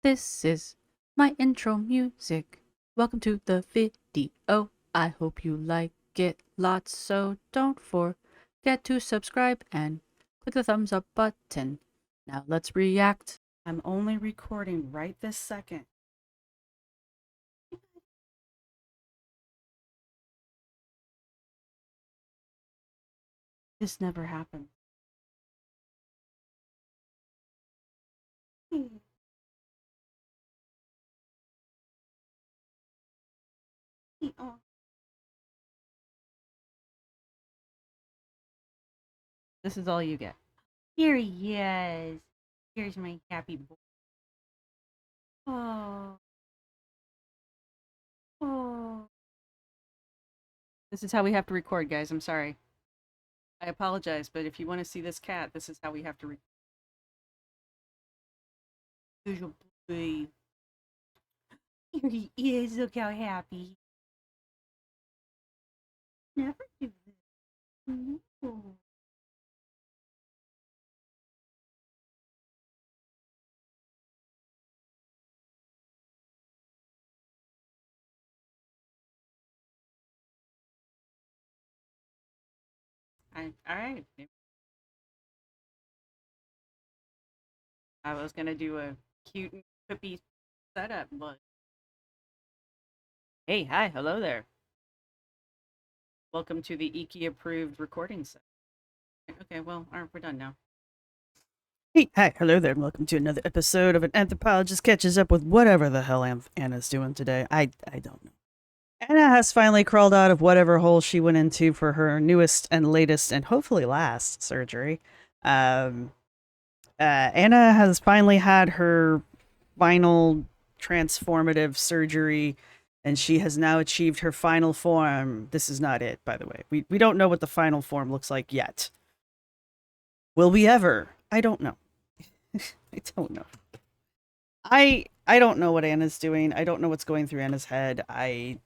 This is my intro music. Welcome to the video. I hope you like it lots, so don't forget to subscribe and click the thumbs up button. Now let's react. I'm only recording right this second. This never happened. This is all you get. Here he is. Here's my happy boy. Oh. Oh. This is how we have to record, guys. I'm sorry. I apologize, but if you want to see this cat, this is how we have to record. Usual boy. Here he is. Look how happy. Never do this. No. All right. I was gonna do a cute and quippy setup, but hey, hi, hello there. Welcome to the Iki approved recording set. Okay, well, all right, we're done now. Hey, hi, hello there, and welcome to another episode of An Anthropologist Catches Up with whatever the hell Anna's doing today. I don't know. Anna has finally crawled out of whatever hole she went into for her newest and latest and hopefully last surgery. Anna has finally had her final transformative surgery, and she has now achieved her final form. This is not it, by the way. We don't know what the final form looks like yet. Will we ever? I don't know. I don't know. I don't know what Anna's doing. I don't know what's going through Anna's head. I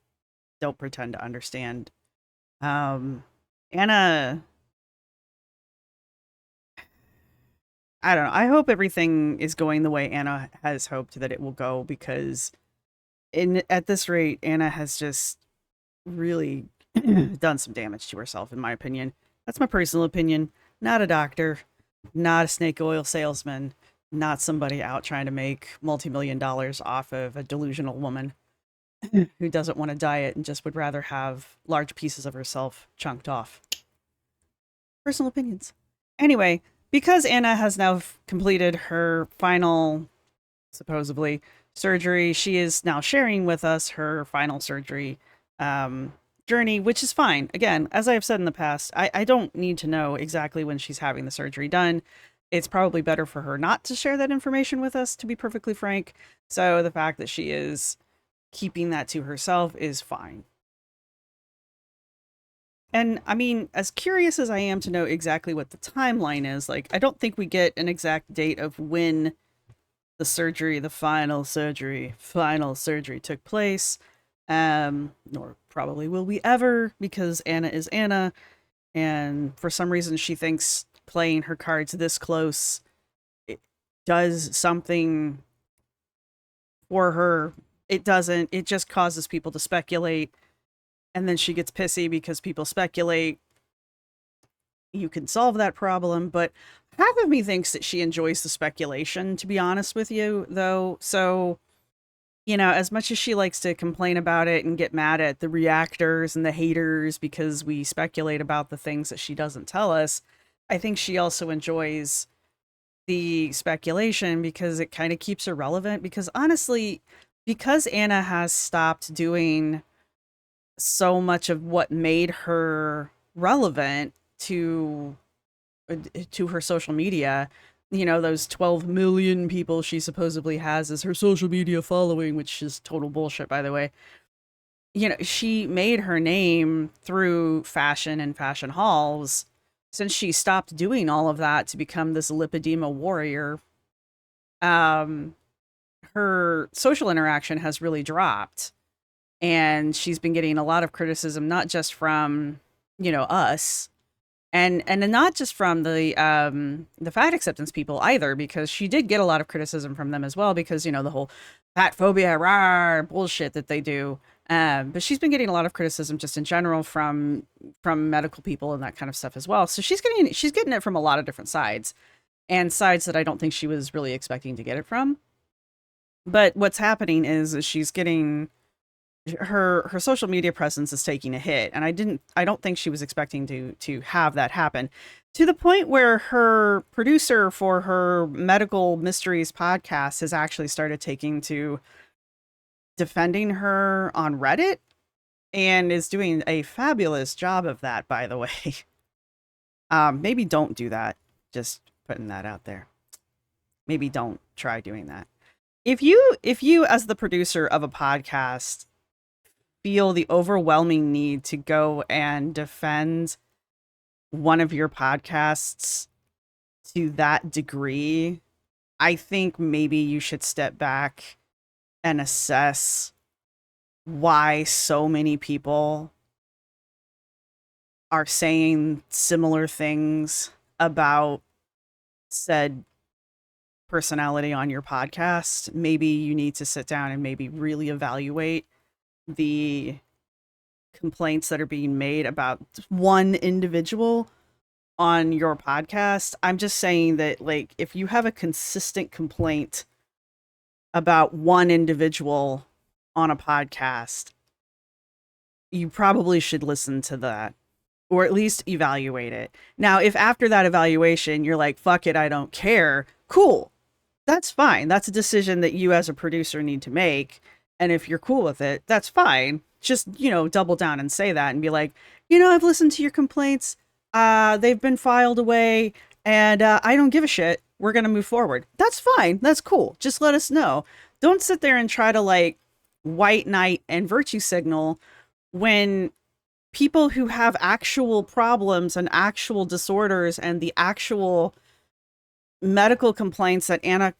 don't pretend to understand. Anna, I don't know. I hope everything is going the way Anna has hoped that it will go, because at this rate, Anna has just really done some damage to herself, in my opinion. That's my personal opinion. Not a doctor, not a snake oil salesman, not somebody out trying to make multi-million dollars off of a delusional woman who doesn't want to diet and just would rather have large pieces of herself chunked off. Personal opinions. Anyway, because Anna has now completed her final, supposedly, surgery, she is now sharing with us her final surgery journey, which is fine. Again, as I have said in the past, I don't need to know exactly when she's having the surgery done. It's probably better for her not to share that information with us, to be perfectly frank. So the fact that she is keeping that to herself is fine. And I mean, as curious as I am to know exactly what the timeline is, like, I don't think we get an exact date of when the surgery, the final surgery took place. Nor probably will we ever, because Anna is Anna, and for some reason she thinks playing her cards this close it does something for her. It doesn't. It just causes people to speculate, and then she gets pissy because people speculate. You can solve that problem, but half of me thinks that she enjoys the speculation, to be honest with you, though. So, you know, as much as she likes to complain about it and get mad at the reactors and the haters because we speculate about the things that she doesn't tell us, I think she also enjoys the speculation because it kind of keeps her relevant. Because honestly, because Anna has stopped doing so much of what made her relevant to her social media, you know, those 12 million people she supposedly has as her social media following, which is total bullshit, by the way. You know, she made her name through fashion and fashion halls. Since she stopped doing all of that to become this lipedema warrior, um, her social interaction has really dropped. And she's been getting a lot of criticism, not just from, you know, us, and not just from the fat acceptance people either, because she did get a lot of criticism from them as well, because the whole fat phobia rah, bullshit that they do. But she's been getting a lot of criticism just in general from medical people and that kind of stuff as well. So she's getting it from a lot of different sides, and sides that I don't think she was really expecting to get it from. But what's happening is she's getting her social media presence is taking a hit, and I don't think she was expecting to have that happen, to the point where her producer for her medical mysteries podcast has actually started taking to defending her on Reddit, and is doing a fabulous job of that, by the way. Maybe don't do that, just putting that out there. Maybe don't try doing that. If you as the producer of a podcast feel the overwhelming need to go and defend one of your podcasts to that degree, I think maybe you should step back and assess why so many people are saying similar things about said personality on your podcast. Maybe you need to sit down and maybe really evaluate the complaints that are being made about one individual on your podcast. I'm just saying that, like, if you have a consistent complaint about one individual on a podcast, you probably should listen to that, or at least evaluate it. Now, if after that evaluation you're like, fuck it, I don't care, cool. That's fine. That's a decision that you as a producer need to make. And if you're cool with it, that's fine. Just, double down and say that and be like, I've listened to your complaints. They've been filed away, and I don't give a shit. We're going to move forward. That's fine. That's cool. Just let us know. Don't sit there and try to, like, white knight and virtue signal when people who have actual problems and actual disorders and the actual medical complaints that Anna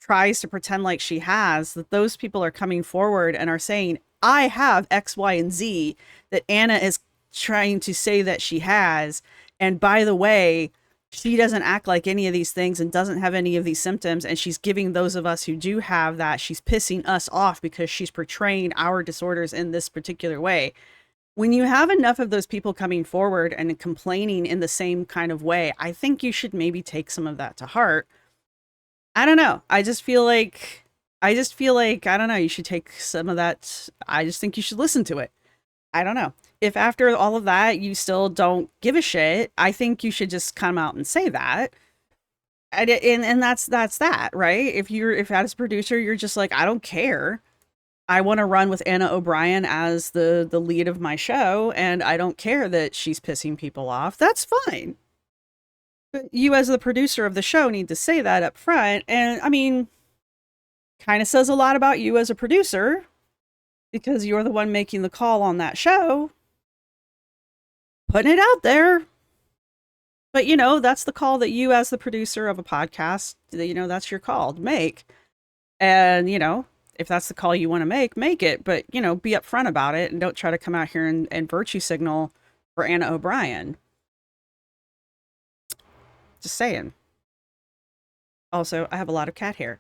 tries to pretend like she has, that those people are coming forward and are saying, I have X, Y, and Z that Anna is trying to say that she has. And by the way, she doesn't act like any of these things and doesn't have any of these symptoms. And she's giving those of us who do have that, she's pissing us off because she's portraying our disorders in this particular way. When you have enough of those people coming forward and complaining in the same kind of way, I think you should maybe take some of that to heart. I don't know. I just feel like, I don't know, you should take some of that. I just think you should listen to it. I don't know. If after all of that, you still don't give a shit, I think you should just come out and say that. And that's that, right? If as a producer, you're just like, I don't care. I want to run with Anna O'Brien as the lead of my show, and I don't care that she's pissing people off. That's fine. But you as the producer of the show need to say that up front. And I mean, kind of says a lot about you as a producer, because you're the one making the call on that show, putting it out there. But that's the call that you as the producer of a podcast, that's your call to make. And if that's the call you want to make it, but be upfront about it, and don't try to come out here and virtue signal for Anna O'Brien. Just saying. Also, I have a lot of cat hair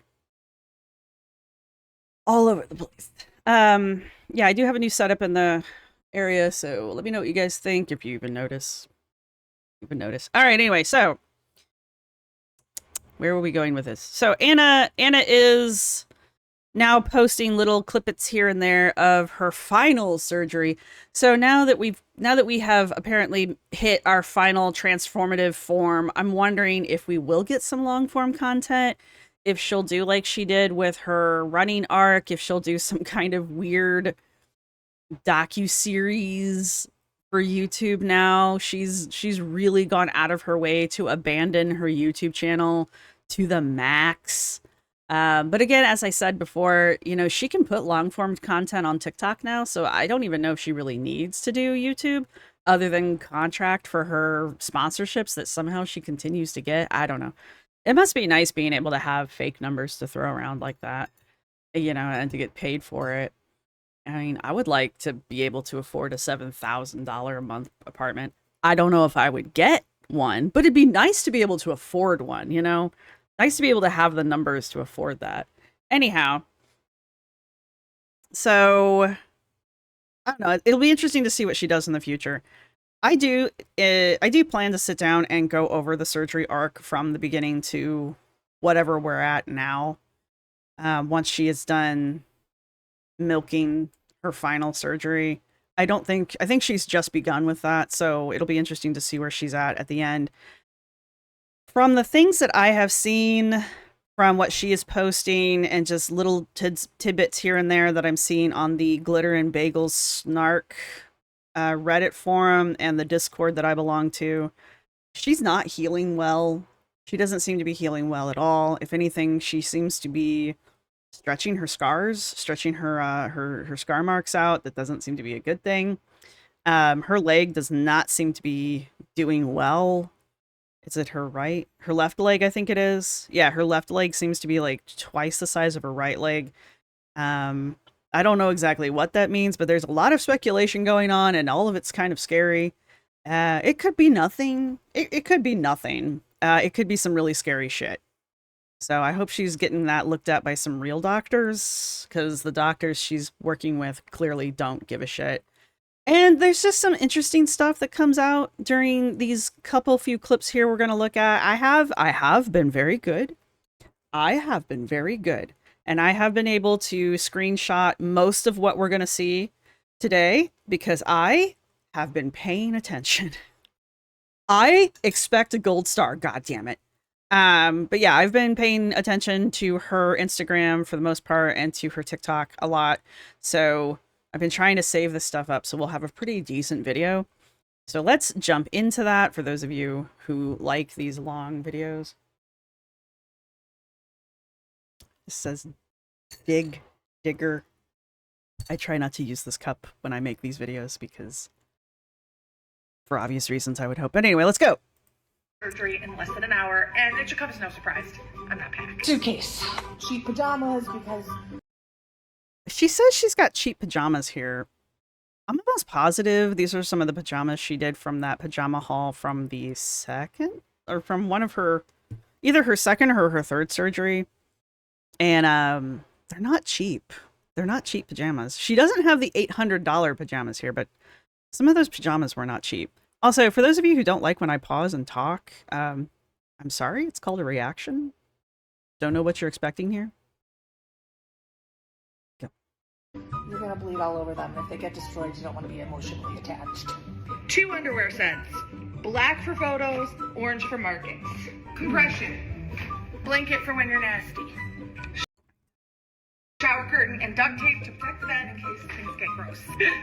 all over the place. Yeah, I do have a new setup in the area, so let me know what you guys think, if you even notice. All right, anyway, so where were we going with this? So Anna is now posting little clippets here and there of her final surgery. So now that we have apparently hit our final transformative form, I'm wondering if we will get some long form content, if she'll do like she did with her running arc, if she'll do some kind of weird docu-series for YouTube now. She's really gone out of her way to abandon her YouTube channel to the max. But again, as I said before, she can put long form content on TikTok now, so I don't even know if she really needs to do YouTube other than contract for her sponsorships that somehow she continues to get. I don't know. It must be nice being able to have fake numbers to throw around like that, and to get paid for it. I mean, I would like to be able to afford a $7,000 a month apartment. I don't know if I would get one, but it'd be nice to be able to afford one, you know? Nice to be able to have the numbers to afford that. Anyhow, so I don't know. It'll be interesting to see what she does in the future. I do plan to sit down and go over the surgery arc from the beginning to whatever we're at now. Once she is done milking her final surgery. I think she's just begun with that, so it'll be interesting to see where she's at the end. From the things that I have seen, from what she is posting, and just little tidbits here and there that I'm seeing on the Glitter and Bagels Snark Reddit forum and the Discord that I belong to, she's not healing well. She doesn't seem to be healing well at all. If anything, she seems to be stretching her scars, stretching her scar marks out. That doesn't seem to be a good thing. Her leg does not seem to be doing well. Is it her left leg? I think it is. Yeah, her left leg seems to be like twice the size of her right leg. I don't know exactly what that means, but there's a lot of speculation going on, and all of it's kind of scary. It could be nothing. It could be nothing. It could be some really scary shit. So I hope she's getting that looked at by some real doctors, because the doctors she's working with clearly don't give a shit. And there's just some interesting stuff that comes out during these few clips here we're going to look at. I have been very good. I have been very good. And I have been able to screenshot most of what we're going to see today because I have been paying attention. I expect a gold star, god damn it. But yeah, I've been paying attention to her Instagram for the most part and to her TikTok a lot. So I've been trying to save this stuff up so we'll have a pretty decent video. So let's jump into that for those of you who like these long videos. It says digger. I try not to use this cup when I make these videos because for obvious reasons I would hope. But anyway, let's go. Surgery in less than an hour, and it should come as no surprise. I'm not panicked. Suitcase. Cheap pajamas because... She says she's got cheap pajamas here. I'm almost positive these are some of the pajamas she did from that pajama haul from the second, or from one of her, either her second or her third surgery. And they're not cheap. They're not cheap pajamas. She doesn't have the $800 pajamas here, but some of those pajamas were not cheap. Also, for those of you who don't like when I pause and talk, I'm sorry. It's called a reaction. Don't know what you're expecting here. Go. You're gonna bleed all over them. If they get destroyed, you don't want to be emotionally attached. 2 underwear sets. Black for photos, orange for markings. Compression. Blanket for when you're nasty. Shower curtain and duct tape to protect the vent in case things get gross.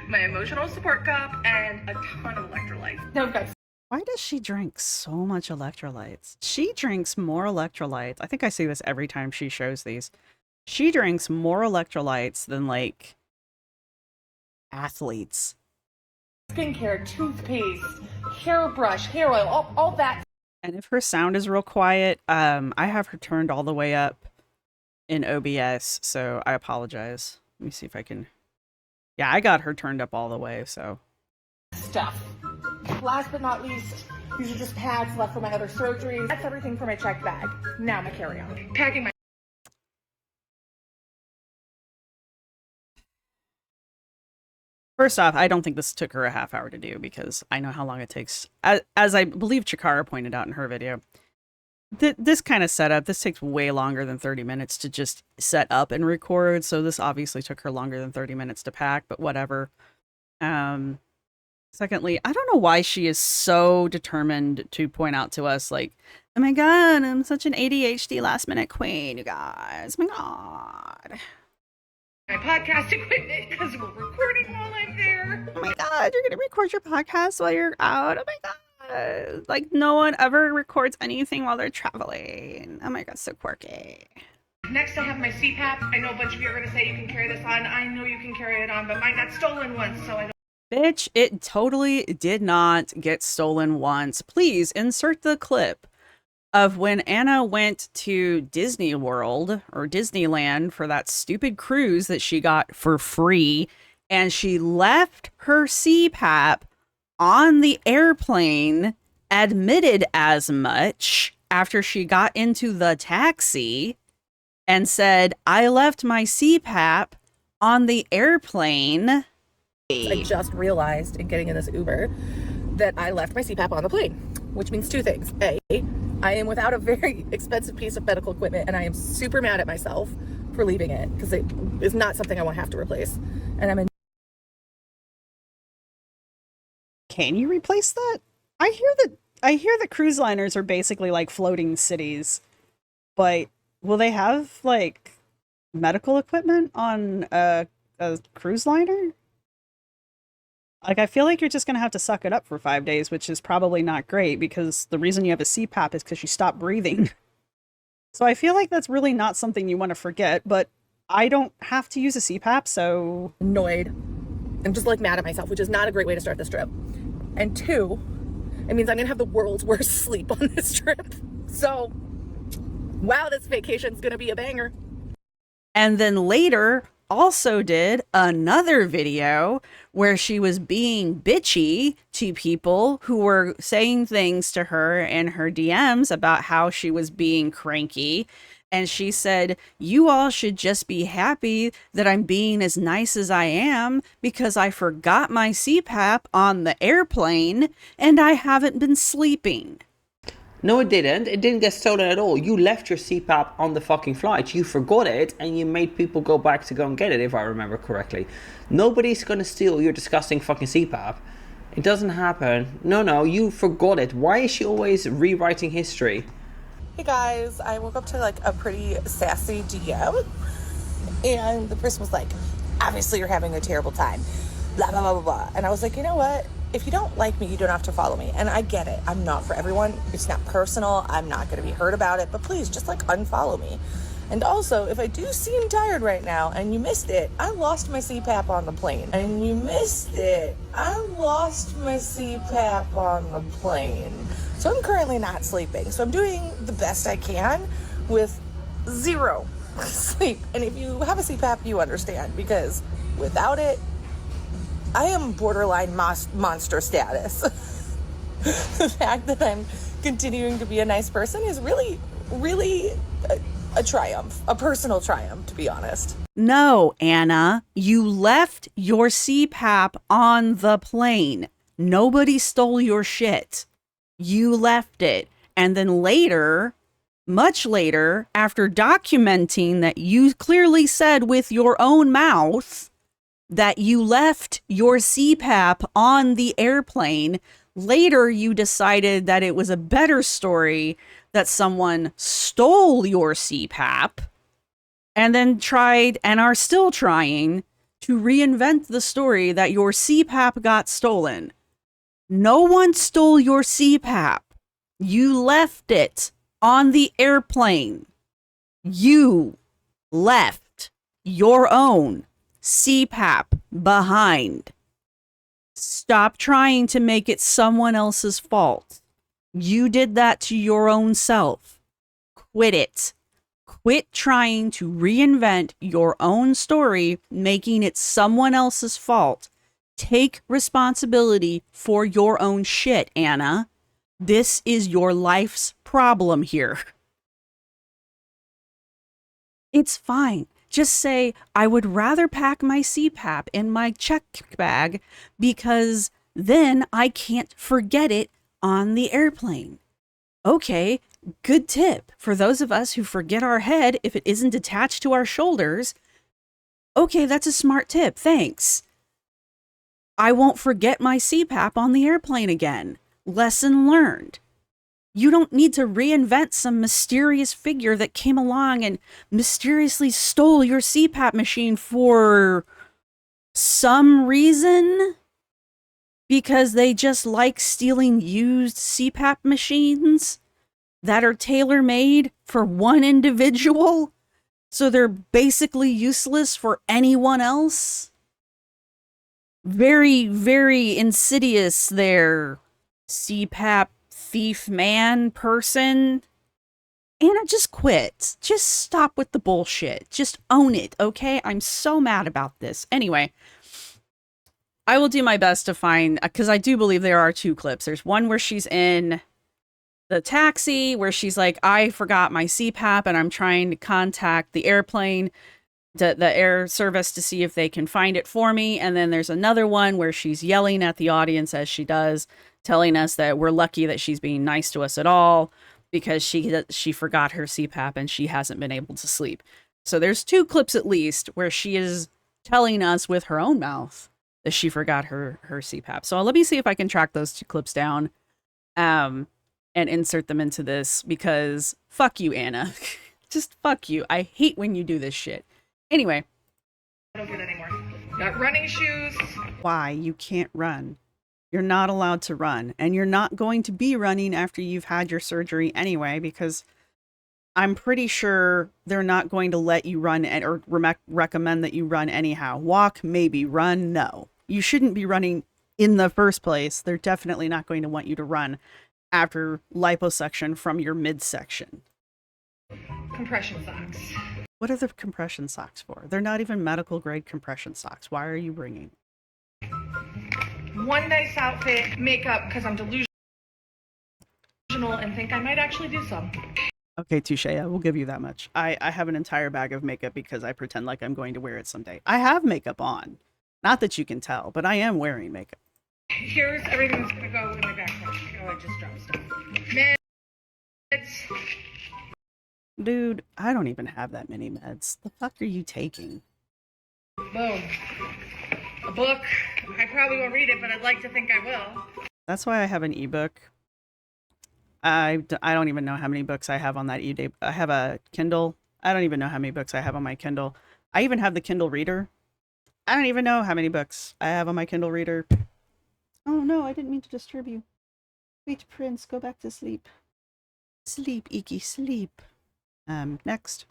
My emotional support cup and a ton of electrolytes. No, guys. Why does she drink so much electrolytes? She drinks more electrolytes. I think I see this every time she shows these. She drinks more electrolytes than, like, athletes. Skincare, toothpaste, hairbrush, hair oil, all that. And if her sound is real quiet, I have her turned all the way up in OBS, so I apologize. Let me see if I can... Yeah, I got her turned up all the way, so... Stuff. Last but not least, these are just pads left from my other surgeries. That's everything for my checked bag. Now my carry-on. Packing my... First off, I don't think this took her a half hour to do because I know how long it takes. As I believe Chikara pointed out in her video, this kind of setup, this takes way longer than 30 minutes to just set up and record. So this obviously took her longer than 30 minutes to pack, but whatever. Secondly, I don't know why she is so determined to point out to us, like, oh my god, I'm such an ADHD last minute queen, you guys. Oh my god. My podcast equipment because we're recording while I'm there. Oh my god, you're gonna record your podcast while you're out. Oh my god. Like, no one ever records anything while they're traveling. Oh my god, so quirky. Next, I have my CPAP. I know a bunch of you are going to say you can carry this on. I know you can carry it on, but mine got stolen once, so I don't. Bitch, it totally did not get stolen once. Please insert the clip of when Anna went to Disney World or Disneyland for that stupid cruise that she got for free, and she left her CPAP on the airplane admitted as much after she got into the taxi and said, I left my CPAP on the airplane. I just realized in getting in this Uber that I left my CPAP on the plane, which means two things. A, I am without a very expensive piece of medical equipment, and I am super mad at myself for leaving it because it is not something I want to have to replace. And I'm in. Can you replace that? I hear that cruise liners are basically like floating cities, but will they have like medical equipment on a cruise liner? Like, I feel like you're just going to have to suck it up for 5 days, which is probably not great because the reason you have a CPAP is because you stop breathing. So I feel like that's really not something you want to forget, but I don't have to use a CPAP, so... Annoyed. I'm just like mad at myself, which is not a great way to start this trip. And two, it means I'm going to have the world's worst sleep on this trip. So, wow, this vacation's going to be a banger. And then later also did another video where she was being bitchy to people who were saying things to her in her DMs about how she was being cranky. And she said, you all should just be happy that I'm being as nice as I am because I forgot my CPAP on the airplane and I haven't been sleeping. No, it didn't. It didn't get stolen at all. You left your CPAP on the fucking flight. You forgot it, and you made people go back to go and get it, if I remember correctly. Nobody's gonna steal your disgusting fucking CPAP. It doesn't happen. No, you forgot it. Why is she always rewriting history? Hey guys, I woke up to like a pretty sassy DM, and the person was like, obviously you're having a terrible time, blah, blah, blah, blah, blah. And I was like, you know what? If you don't like me, you don't have to follow me. And I get it. I'm not for everyone. It's not personal. I'm not going to be hurt about it. But please, just like unfollow me. And also, if I do seem tired right now and you missed it, I lost my CPAP on the plane. And you missed it. I lost my CPAP on the plane. So I'm currently not sleeping. So I'm doing the best I can with zero sleep. And if you have a CPAP, you understand. Because without it, I am borderline monster status. The fact that I'm continuing to be a nice person is really, really a triumph, a personal triumph, to be honest. No, Anna, you left your CPAP on the plane. Nobody stole your shit. You left it. And then later, much later, after documenting that you clearly said with your own mouth that you left your CPAP on the airplane, later you decided that it was a better story that someone stole your CPAP, and then tried and are still trying to reinvent the story that your CPAP got stolen. No one stole your CPAP. You left it on the airplane. You left your own CPAP behind. Stop trying to make it someone else's fault. You did that to your own self. Quit it. Quit trying to reinvent your own story, making it someone else's fault. Take responsibility for your own shit, Anna. This is your life's problem here. It's fine. Just say, I would rather pack my CPAP in my check bag because then I can't forget it on the airplane. Okay, good tip. For those of us who forget our head if it isn't attached to our shoulders. Okay, that's a smart tip. Thanks. I won't forget my CPAP on the airplane again. Lesson learned. You don't need to reinvent some mysterious figure that came along and mysteriously stole your CPAP machine for some reason. Because they just like stealing used CPAP machines that are tailor-made for one individual. So they're basically useless for anyone else. Very, very insidious there, CPAP thief man person. Anna, just quit. Just stop with the bullshit. Just own it, okay? I'm so mad about this. Anyway, I will do my best to find, because I do believe there are 2 clips. There's one where she's in the taxi where she's like, I forgot my CPAP and I'm trying to contact the airplane, the air service, to see if they can find it for me. And then there's another one where she's yelling at the audience as she does, telling us that we're lucky that she's being nice to us at all because she forgot her CPAP and she hasn't been able to sleep. So there's 2 clips at least where she is telling us with her own mouth that she forgot her CPAP. So let me see if I can track those 2 clips down. And insert them into this, because fuck you, Anna. Just fuck you. I hate when you do this shit. Anyway. I don't get anymore. Got running shoes. Why? You can't run. You're not allowed to run. And you're not going to be running after you've had your surgery anyway, because I'm pretty sure they're not going to let you run or recommend that you run anyhow. Walk, maybe. Run, no. You shouldn't be running in the first place. They're definitely not going to want you to run after liposuction from your midsection. Compression socks. What are the compression socks for? They're not even medical grade compression socks. Why are you bringing? One nice outfit, makeup, because I'm delusional and think I might actually do some. Okay, touche. I will give you that much. I have an entire bag of makeup because I pretend like I'm going to wear it someday. I have makeup on. Not that you can tell, but I am wearing makeup. Here's everything that's going to go in my backpack. Oh, I just dropped stuff. Meds. Dude, I don't even have that many meds. The fuck are you taking? Boom. A book. I probably won't read it, but I'd like to think I will. That's why I have an ebook. I don't even know how many books I have on that e-day. I have a Kindle. I don't even know how many books I have on my Kindle. I even have the Kindle Reader. I don't even know how many books I have on my Kindle Reader. Oh no, I didn't mean to disturb you. Sweet prince, go back to sleep. Sleep, Iki, sleep. Next.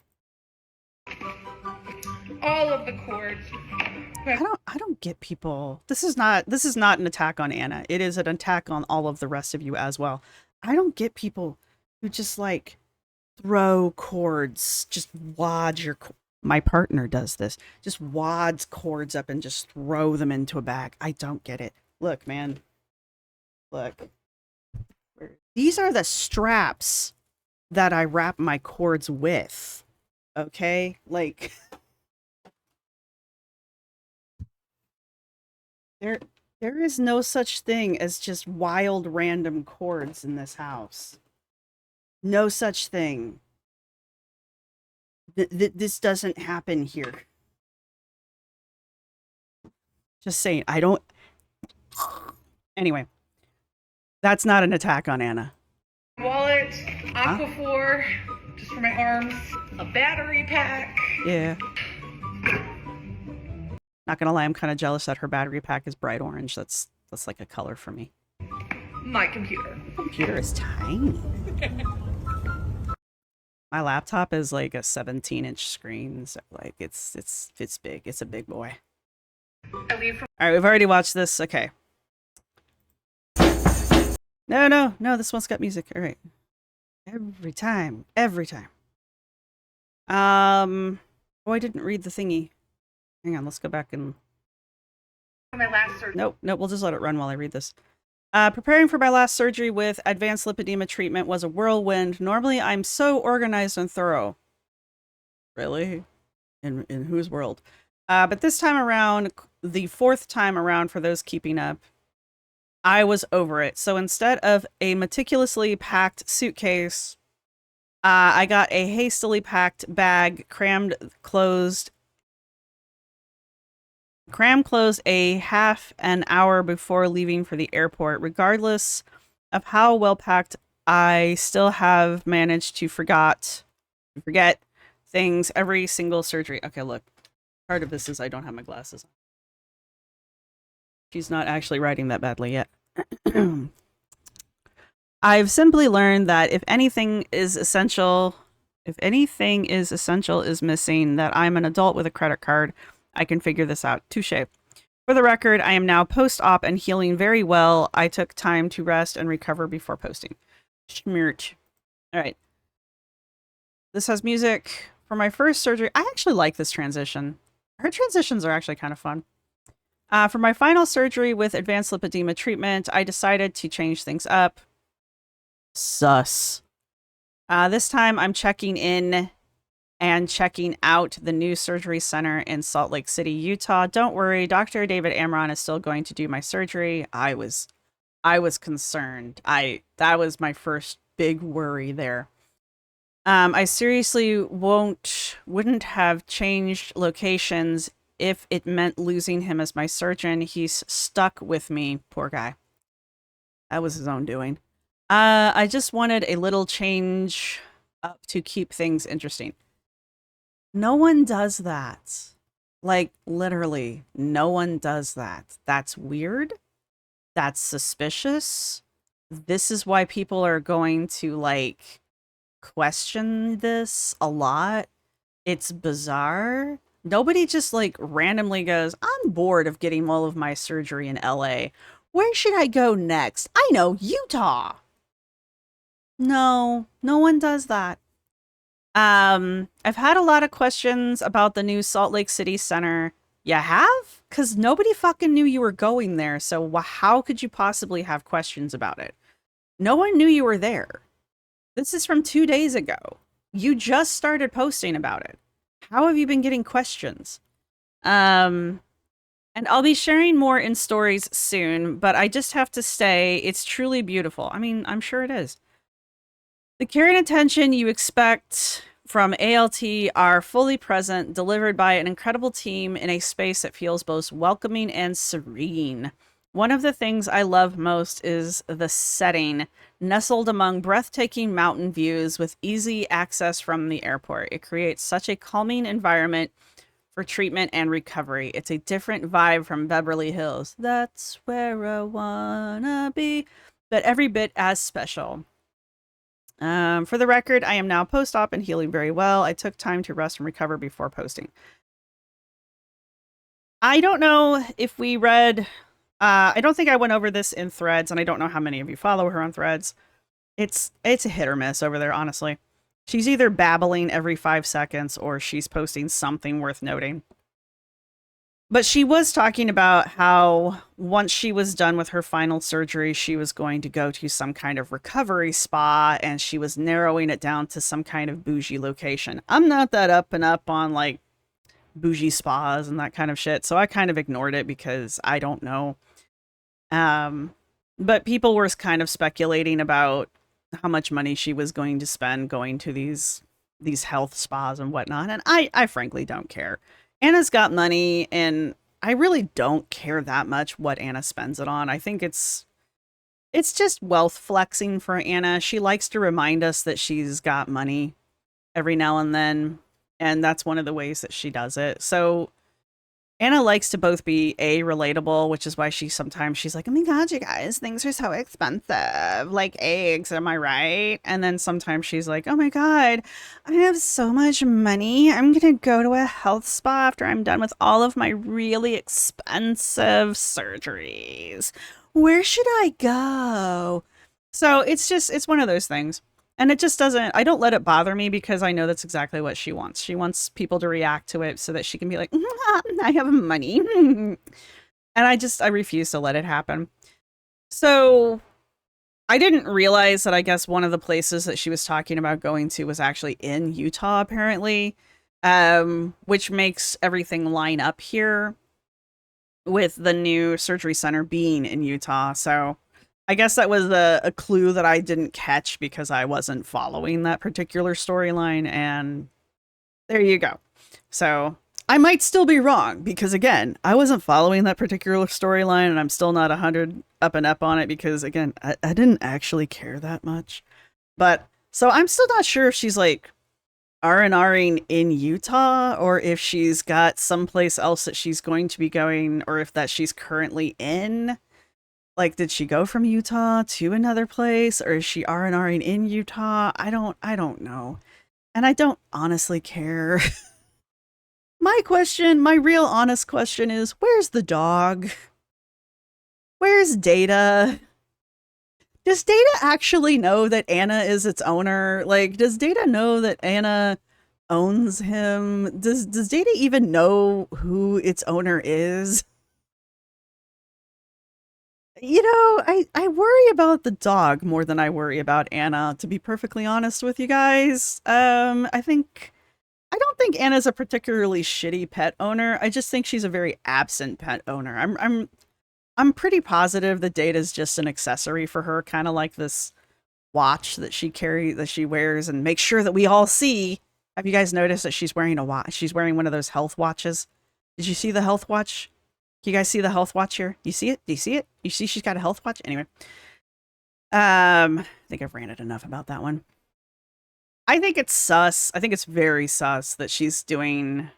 All of the cords. I don't get people. This is not an attack on Anna. It is an attack on all of the rest of you as well. I don't get people who just like throw cords, just wad your. My partner does this. Just wads cords up and just throw them into a bag. I don't get it. Look, man. Look. These are the straps that I wrap my cords with. Okay? Like, there is no such thing as just wild random cords in this house. No such thing. This doesn't happen here. Just saying, I don't. Anyway, that's not an attack on Anna. Wallet, Aquaphor, just for my arms, a battery pack. Yeah. Not gonna lie, I'm kind of jealous that her battery pack is bright orange. That's like a color for me. My computer. The computer is tiny. My laptop is like a 17-inch screen, so like it's big. It's a big boy. I leave from All right, we've already watched this. Okay. No, this one's got music. All right. Every time. Oh, I didn't read the thingy. Hang on, let's go back and... my last surgery. Nope, we'll just let it run while I read this. Preparing for my last surgery with advanced lipedema treatment was a whirlwind. Normally, I'm so organized and thorough. Really? In whose world? But this time around, the 4th time around for those keeping up, I was over it. So instead of a meticulously packed suitcase, I got a hastily packed bag, crammed closed a half an hour before leaving for the airport. Regardless of how well packed, I still have managed to forget things every single surgery. Okay, look. Part of this is I don't have my glasses on. She's not actually writing that badly yet. I've simply learned that if anything is essential is missing, that I'm an adult with a credit card. I can figure this out. Touche. For the record, I am now post-op and healing very well. I took time to rest and recover before posting. Schmiert. All right. This has music for my first surgery. I actually like this transition. Her transitions are actually kind of fun. For my final surgery with advanced lipedema treatment, I decided to change things up. Sus. This time I'm checking in and checking out the new surgery center in Salt Lake City, Utah. Don't worry, Dr. David Amron is still going to do my surgery. I was concerned. That was my first big worry there. I seriously wouldn't have changed locations if it meant losing him as my surgeon. He's stuck with me, poor guy. That was his own doing. I just wanted a little change up to keep things interesting. No one does that. Like, literally, no one does that. That's weird. That's suspicious. This is why people are going to, like, question this a lot. It's bizarre. Nobody just, like, randomly goes, I'm bored of getting all of my surgery in LA. Where should I go next? I know, Utah. No, no one does that. I've had a lot of questions about the new Salt Lake City Center. You have? Because nobody fucking knew you were going there, so how could you possibly have questions about it? No one knew you were there. This is from 2 days ago. You just started posting about it. How have you been getting questions? And I'll be sharing more in stories soon, but I just have to say it's truly beautiful. I mean, I'm sure it is. The care and attention you expect from ALT are fully present, delivered by an incredible team in a space that feels both welcoming and serene. One of the things I love most is the setting, nestled among breathtaking mountain views with easy access from the airport. It creates such a calming environment for treatment and recovery. It's a different vibe from Beverly Hills. That's where I wanna be, but every bit as special. For the record, I am now post-op and healing very well. I took time to rest and recover before posting. I don't know if we read... I don't think I went over this in Threads, and I don't know how many of you follow her on Threads. It's a hit or miss over there, honestly. She's either babbling every 5 seconds or she's posting something worth noting. But she was talking about how once she was done with her final surgery, she was going to go to some kind of recovery spa, and she was narrowing it down to some kind of bougie location. I'm not that up and up on, like, bougie spas and that kind of shit, so I kind of ignored it because I don't know. But people were kind of speculating about how much money she was going to spend going to these health spas and whatnot, and I frankly don't care. Anna's got money, and I really don't care that much what Anna spends it on. I think it's just wealth flexing for Anna. She likes to remind us that she's got money every now and then, and that's one of the ways that she does it. So Anna likes to both be relatable, which is why she's like, oh my god, you guys, things are so expensive, like eggs, am I right? And then sometimes she's like, oh my god, I have so much money, I'm gonna go to a health spa after I'm done with all of my really expensive surgeries. Where should I go? So it's one of those things. And it just doesn't, I don't let it bother me because I know that's exactly what she wants. She wants people to react to it so that she can be like, I have money. And I refuse to let it happen. So I didn't realize that I guess one of the places that she was talking about going to was actually in Utah, apparently, which makes everything line up here with the new surgery center being in Utah. So I guess that was a clue that I didn't catch because I wasn't following that particular storyline, and there you go. So I might still be wrong because, again, I wasn't following that particular storyline, and I'm still not 100 up and up on it because, again, I didn't actually care that much. But so I'm still not sure if she's like R&Ring in Utah or if she's got someplace else that she's going to be going, or if that she's currently in. Like, did she go from Utah to another place, or is she R&Ring in Utah? I don't know. And I don't honestly care. My real honest question is, where's the dog? Where's Data? Does Data actually know that Anna is its owner? Like, does Data know that Anna owns him? Does Data even know who its owner is? You know, I worry about the dog more than I worry about Anna, to be perfectly honest with you guys. I don't think Anna's a particularly shitty pet owner. I just think she's a very absent pet owner. I'm pretty positive the Data's just an accessory for her, kind of like this watch that she wears and makes sure that we all see. Have you guys noticed that she's wearing a watch? She's wearing one of those health watches. Did you see the health watch? Can you guys see the health watch here? You see it? Do you see it? You see she's got a health watch? Anyway. I think I've ranted enough about that one. I think it's sus. I think it's very sus that she's doing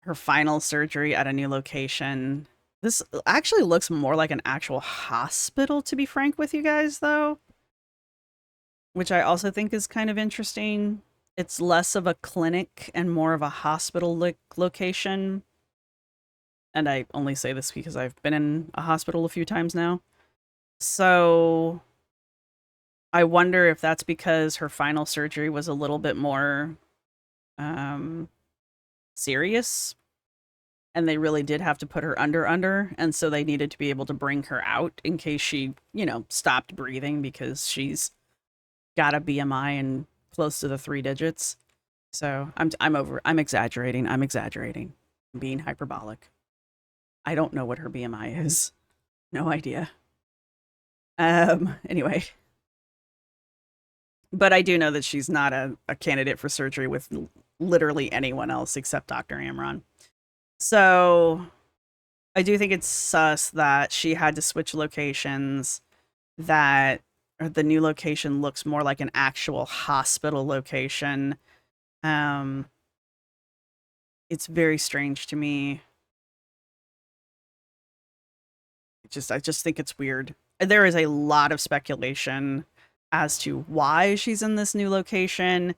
her final surgery at a new location. This actually looks more like an actual hospital, to be frank with you guys, though. Which I also think is kind of interesting. It's less of a clinic and more of a hospital location. And I only say this because I've been in a hospital a few times now. So I wonder if that's because her final surgery was a little bit more serious. And they really did have to put her under. And so they needed to be able to bring her out in case she, stopped breathing because she's got a BMI and close to the 3 digits. So I'm exaggerating. I'm being hyperbolic. I don't know what her BMI is. No idea. Anyway. But I do know that she's not a candidate for surgery with literally anyone else except Dr. Amron. So I do think it's sus that she had to switch locations, that the new location looks more like an actual hospital location. It's very strange to me. I just think it's weird. There is a lot of speculation as to why she's in this new location.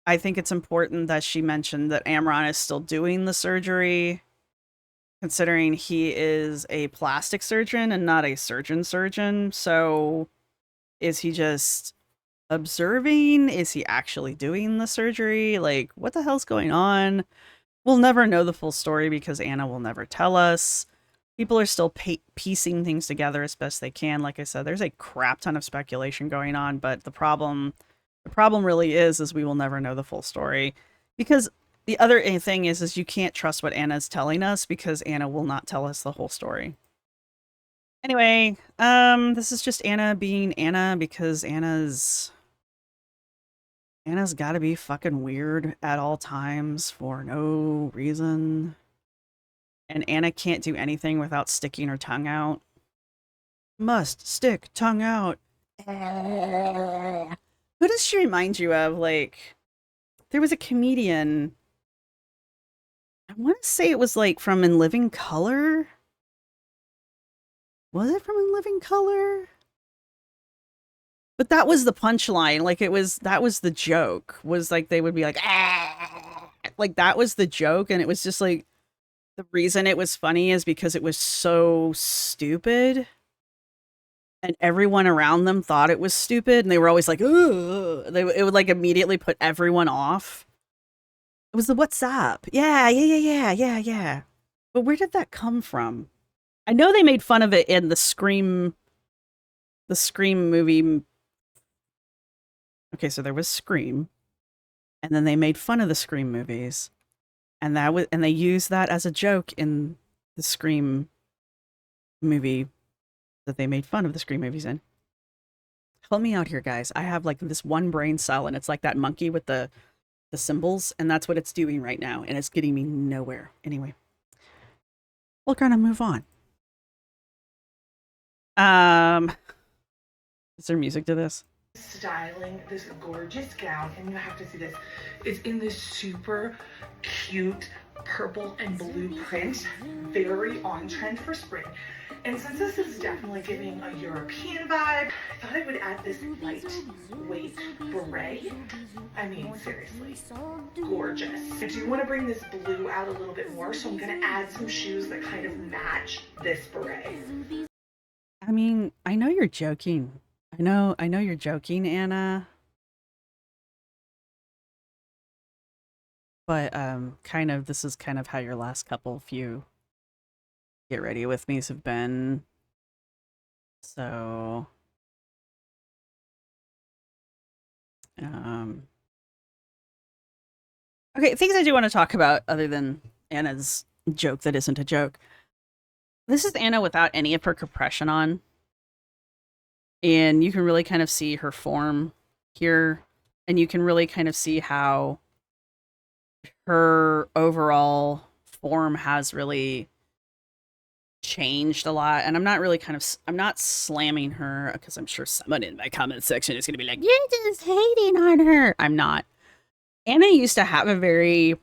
I think it's important that she mentioned that Amron is still doing the surgery, considering he is a plastic surgeon and not a surgeon. So is he just observing? Is he actually doing the surgery? Like, what the hell's going on? We'll never know the full story because Anna will never tell us. People are still piecing things together as best they can. Like I said, there's a crap ton of speculation going on, but the problem really is we will never know the full story. Because the other thing is you can't trust what Anna's telling us because Anna will not tell us the whole story. Anyway, this is just Anna being Anna because Anna's got to be fucking weird at all times for no reason. And Anna can't do anything without sticking her tongue out. Must stick tongue out. Who does she remind you of? Like, there was a comedian. I want to say it was like from In Living Color. Was it from In Living Color? But that was the punchline. Like, that was the joke. Was like they would be like, ah! Like that was the joke, and it was just like, the reason it was funny is because it was so stupid. And everyone around them thought it was stupid. And they were always like, ooh. It would like immediately put everyone off. It was the what's up? Yeah. But where did that come from? I know they made fun of it in the Scream movie. Okay, so there was Scream. And then they made fun of the Scream movies. And they used that as a joke in the Scream movie that they made fun of the Scream movies in. Help me out here, guys. I have like this one brain cell, and it's like that monkey with the symbols, and that's what it's doing right now, and it's getting me nowhere. Anyway, we'll kind of move on. Is there music to this? Styling this gorgeous gown, and you have to see this. It's in this super cute purple and blue print, very on trend for spring. And since this is definitely giving a European vibe, I thought I would add this lightweight beret. I mean, seriously, gorgeous. I do want to bring this blue out a little bit more, so I'm going to add some shoes that kind of match this beret. I mean, I know you're joking. I know you're joking, Anna. But this is kind of how your last few Get Ready With Me's have been. So, okay, things I do want to talk about other than Anna's joke that isn't a joke. This is Anna without any of her compression on. And you can really kind of see her form here. And you can really kind of see how her overall form has really changed a lot. And I'm not really I'm not slamming her because I'm sure someone in my comment section is going to be like, you're just hating on her. I'm not. Anna used to have a very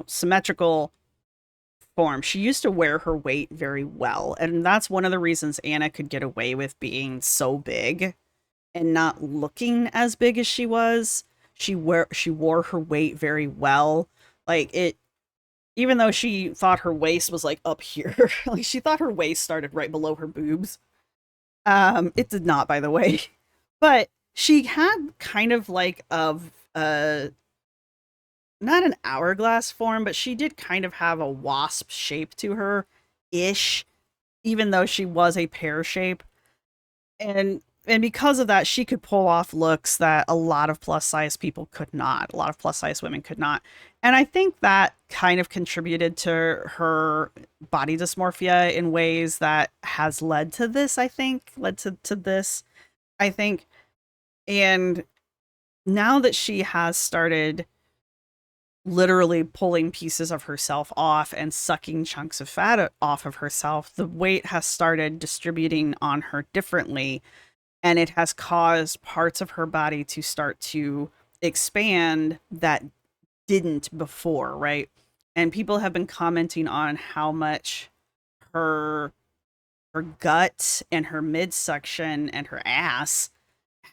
symmetrical form. She used to wear her weight very well, and that's one of the reasons Anna could get away with being so big and not looking as big as she was. She wore her weight very well. Like it, even though she thought her waist was like up here, like she thought her waist started right below her boobs. It did not, by the way. But she had kind of like not an hourglass form, but she did kind of have a wasp shape to her ish, even though she was a pear shape. And because of that, she could pull off looks that a lot of plus size people could not. A lot of plus size women could not. And I think that kind of contributed to her body dysmorphia in ways that has led to this, I think. I think. And now that she has started literally pulling pieces of herself off and sucking chunks of fat off of herself, the weight has started distributing on her differently. And it has caused parts of her body to start to expand that didn't before, right? And people have been commenting on how much her gut and her midsection and her ass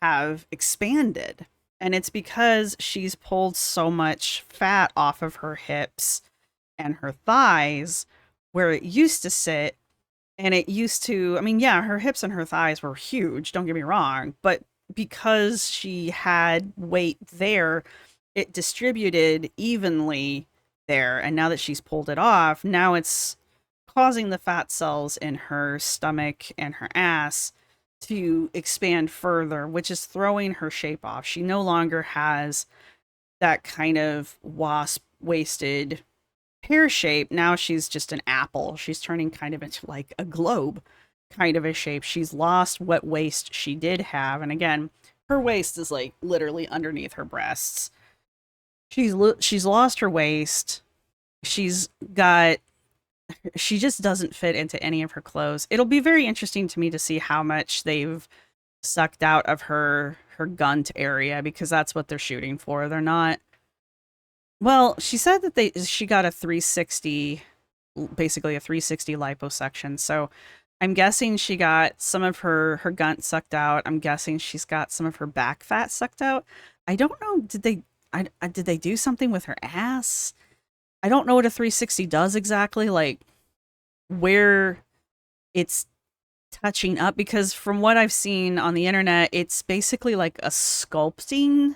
have expanded. And it's because she's pulled so much fat off of her hips and her thighs where it used to sit. And it used to, I mean, yeah, her hips and her thighs were huge, don't get me wrong. But because she had weight there, it distributed evenly there. And now that she's pulled it off, now it's causing the fat cells in her stomach and her ass to expand further, which is throwing her shape off. She no longer has that kind of wasp waisted pear shape. Now she's just an apple. She's turning kind of into like a globe kind of a shape. She's lost what waist she did have. And again, her waist is like literally underneath her breasts. She's lost her waist. She just doesn't fit into any of her clothes. It'll be very interesting to me to see how much they've sucked out of her gunt area, because that's what they're shooting for. They're not. Well, she said that she got a 360, basically a 360 liposuction. So I'm guessing she got some of her gunt sucked out. I'm guessing she's got some of her back fat sucked out. I don't know. Did they do something with her ass? I don't know what a 360 does exactly, like where it's touching up, because from what I've seen on the internet, it's basically like a sculpting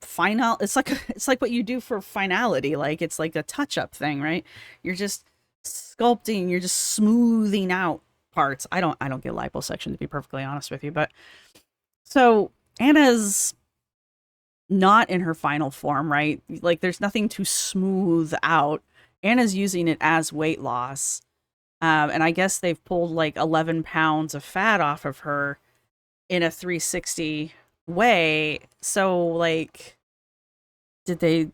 final. It's like what you do for finality. Like it's like a touch-up thing, right? You're just sculpting, you're just smoothing out parts. I don't get liposuction, to be perfectly honest with you, but so Anna's not in her final form, right? Like there's nothing to smooth out. Anna's using it as weight loss. And I guess they've pulled like 11 pounds of fat off of her in a 360 way. So like, did they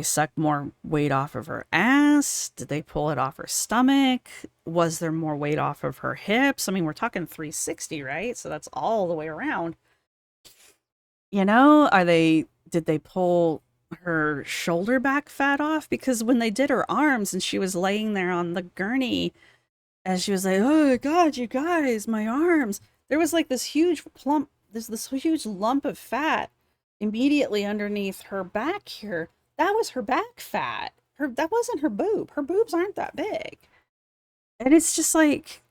suck more weight off of her ass? Did they pull it off her stomach? Was there more weight off of her hips? I mean, we're talking 360, right? So that's all the way around. You know, did they pull her shoulder back fat off? Because when they did her arms and she was laying there on the gurney, and she was like, oh God, you guys, my arms. There was like this huge huge lump of fat immediately underneath her back here. That was her back fat. That wasn't her boob. Her boobs aren't that big. And it's just like,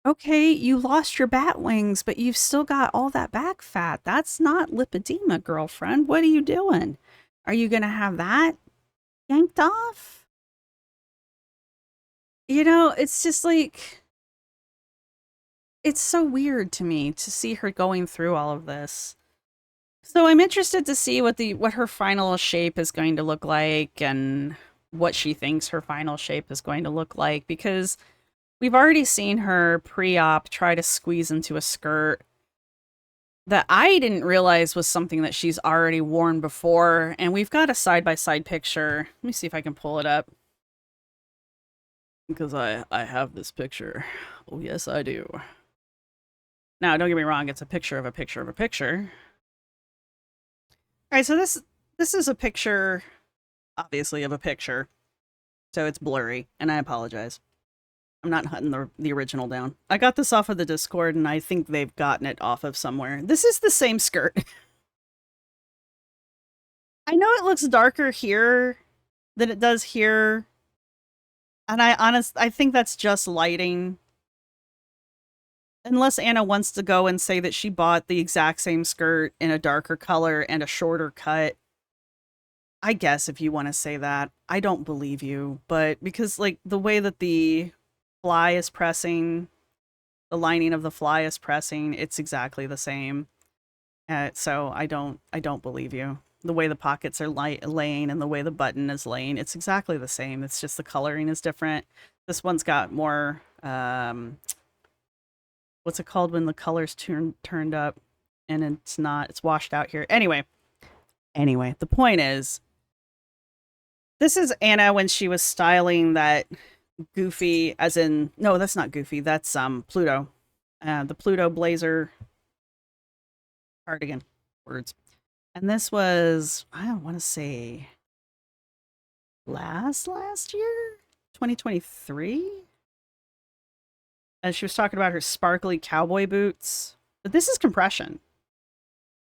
okay, you lost your bat wings, but you've still got all that back fat. That's not lipedema, girlfriend. What are you doing? Are you going to have that yanked off? You know, it's just like, it's so weird to me to see her going through all of this. So I'm interested to see what her final shape is going to look like and what she thinks her final shape is going to look like, because we've already seen her pre-op try to squeeze into a skirt that I didn't realize was something that she's already worn before, and we've got a side-by-side picture. Let me see if I can pull it up. Because I have this picture. Oh, yes, I do. Now, don't get me wrong, it's a picture of a picture of a picture. All right, so this is a picture, obviously, of a picture. So it's blurry, and I apologize. I'm not hunting the original down. I got this off of the Discord, and I think they've gotten it off of somewhere. This is the same skirt. I know it looks darker here than it does here. And I think that's just lighting. Unless Anna wants to go and say that she bought the exact same skirt in a darker color and a shorter cut. I guess if you want to say that, I don't believe you, but because like the way that the fly is pressing, the lining of the fly is pressing, it's exactly the same. So I don't believe you. The way the pockets are laying and the way the button is laying, it's exactly the same. It's just the coloring is different. This one's got more what's it called when the color's turned up and it's washed out here. Anyway, the point is, this is Anna when she was styling that Goofy, as in, no, that's not Goofy, that's Pluto. The Pluto blazer cardigan, words. And this was, I don't want to say last year, 2023. And she was talking about her sparkly cowboy boots. But this is compression.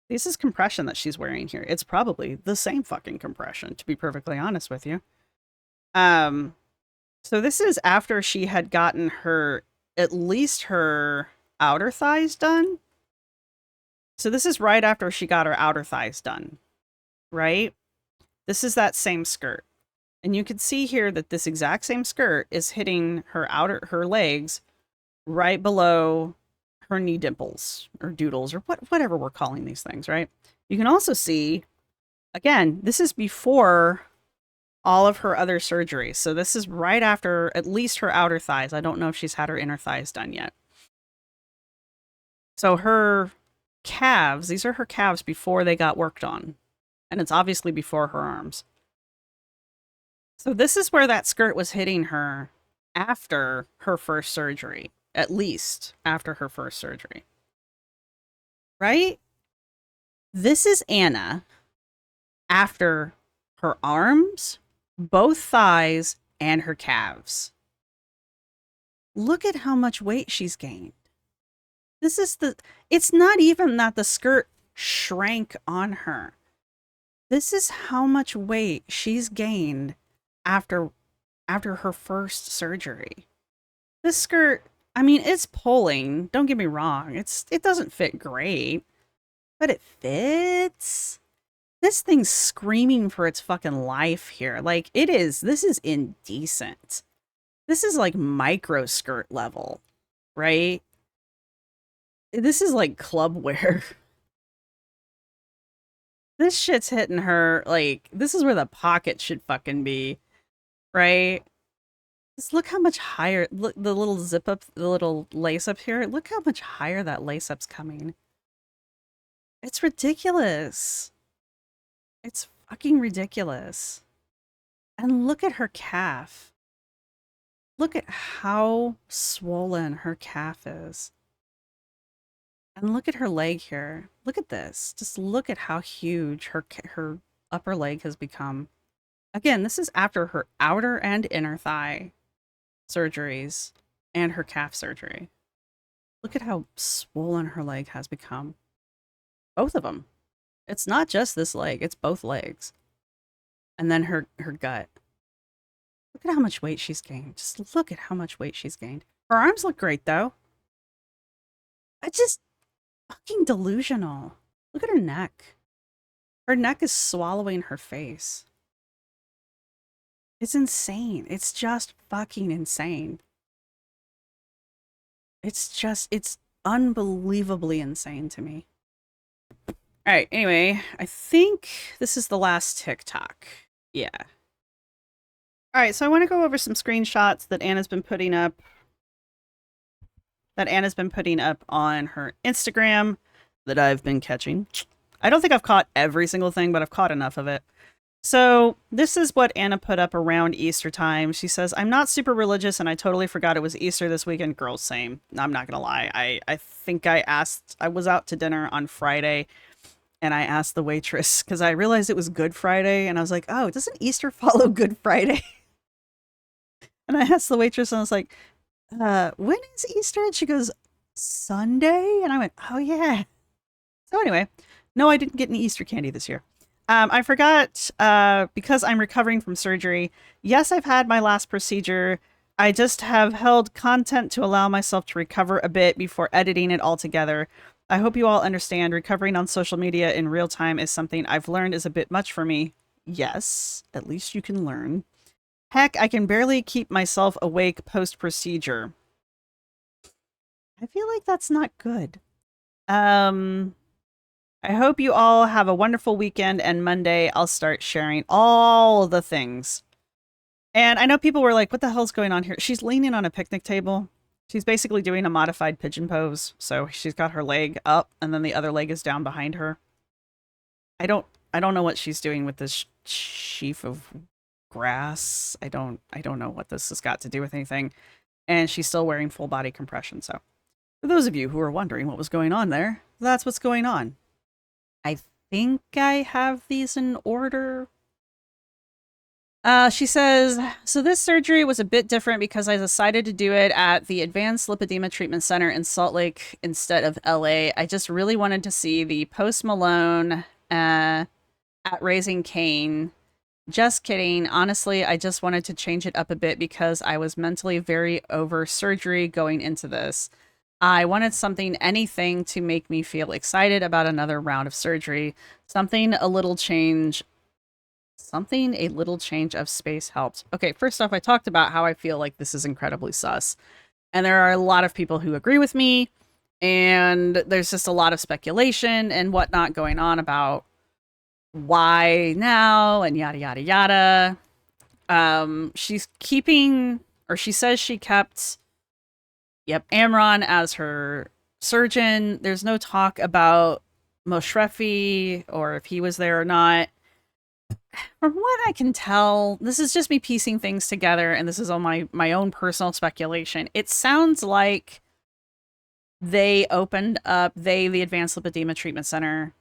This is compression that she's wearing here. It's probably the same fucking compression, to be perfectly honest with you. So this is after she had gotten at least her outer thighs done. So this is right after she got her outer thighs done, right? This is that same skirt. And you can see here that this exact same skirt is hitting her legs right below her knee dimples or doodles or whatever we're calling these things, right? You can also see, again, this is before all of her other surgeries. So this is right after at least her outer thighs. I don't know if she's had her inner thighs done yet. So her calves, these are her calves before they got worked on. And it's obviously before her arms. So this is where that skirt was hitting her after her first surgery. At least after her first surgery. Right? This is Anna after her arms, both thighs, and her calves. Look at how much weight she's gained. It's not even that the skirt shrank on her. This is how much weight she's gained after her first surgery. This skirt, I mean, it's pulling. Don't get me wrong. It doesn't fit great, but it fits. This thing's screaming for its fucking life here. Like, this is indecent. This is like micro skirt level, right? This is like club wear. This shit's hitting her, like, this is where the pocket should fucking be, right? Just look how much higher, look, the little zip up, the little lace up here. Look how much higher that lace up's coming. It's ridiculous. It's fucking ridiculous. And look at her calf. Look at how swollen her calf is. And look at her leg here. Look at this. Just look at how huge her upper leg has become. Again, this is after her outer and inner thigh surgeries and her calf surgery. Look at how swollen her leg has become. Both of them. It's not just this leg, it's both legs. And then her gut. Look at how much weight she's gained. Just look at how much weight she's gained. Her arms look great though. It's just fucking delusional. Look at her neck. Her neck is swallowing her face. It's insane. It's just fucking insane. It's unbelievably insane to me. All right, anyway, I think this is the last TikTok. Yeah. All right, so I want to go over some screenshots that Anna's been putting up. On her Instagram that I've been catching. I don't think I've caught every single thing, but I've caught enough of it. So this is what Anna put up around Easter time. She says, I'm not super religious and I totally forgot it was Easter this weekend. Girl, same. I'm not going to lie. I think I was out to dinner on Friday and I asked the waitress because I realized it was Good Friday and I was like, oh, doesn't Easter follow Good Friday? And I asked the waitress and I was like, when is Easter? And she goes, Sunday? And I went, oh yeah. So anyway, no, I didn't get any Easter candy this year. I forgot, because I'm recovering from surgery. Yes, I've had my last procedure. I just have held content to allow myself to recover a bit before editing it all together. I hope you all understand recovering on social media in real time is something I've learned is a bit much for me. Yes, at least you can learn. Heck, I can barely keep myself awake post-procedure. I feel like that's not good. I hope you all have a wonderful weekend, and Monday I'll start sharing all the things. And I know people were like, what the hell's going on here? She's leaning on a picnic table. She's basically doing a modified pigeon pose. So she's got her leg up and then the other leg is down behind her. I don't know what she's doing with this sheaf of grass. I don't know what this has got to do with anything. And she's still wearing full body compression. So for those of you who are wondering what was going on there, that's what's going on. I think I have these in order. She says, so this surgery was a bit different because I decided to do it at the Advanced Lipedema Treatment Center in Salt Lake instead of LA. I just really wanted to see the Post Malone at Raising Cain. Just kidding. Honestly, I just wanted to change it up a bit because I was mentally very over surgery going into this. I wanted anything to make me feel excited about another round of surgery. Something a little change of space helped. Okay, first off, I talked about how I feel like this is incredibly sus. And there are a lot of people who agree with me. And there's just a lot of speculation and whatnot going on about why now and yada, yada, yada. She says she kept Amron as her surgeon. There's no talk about Moshrefi or if he was there or not. From what I can tell, this is just me piecing things together, and this is all my own personal speculation. It sounds like the Advanced Lipedema Treatment Center,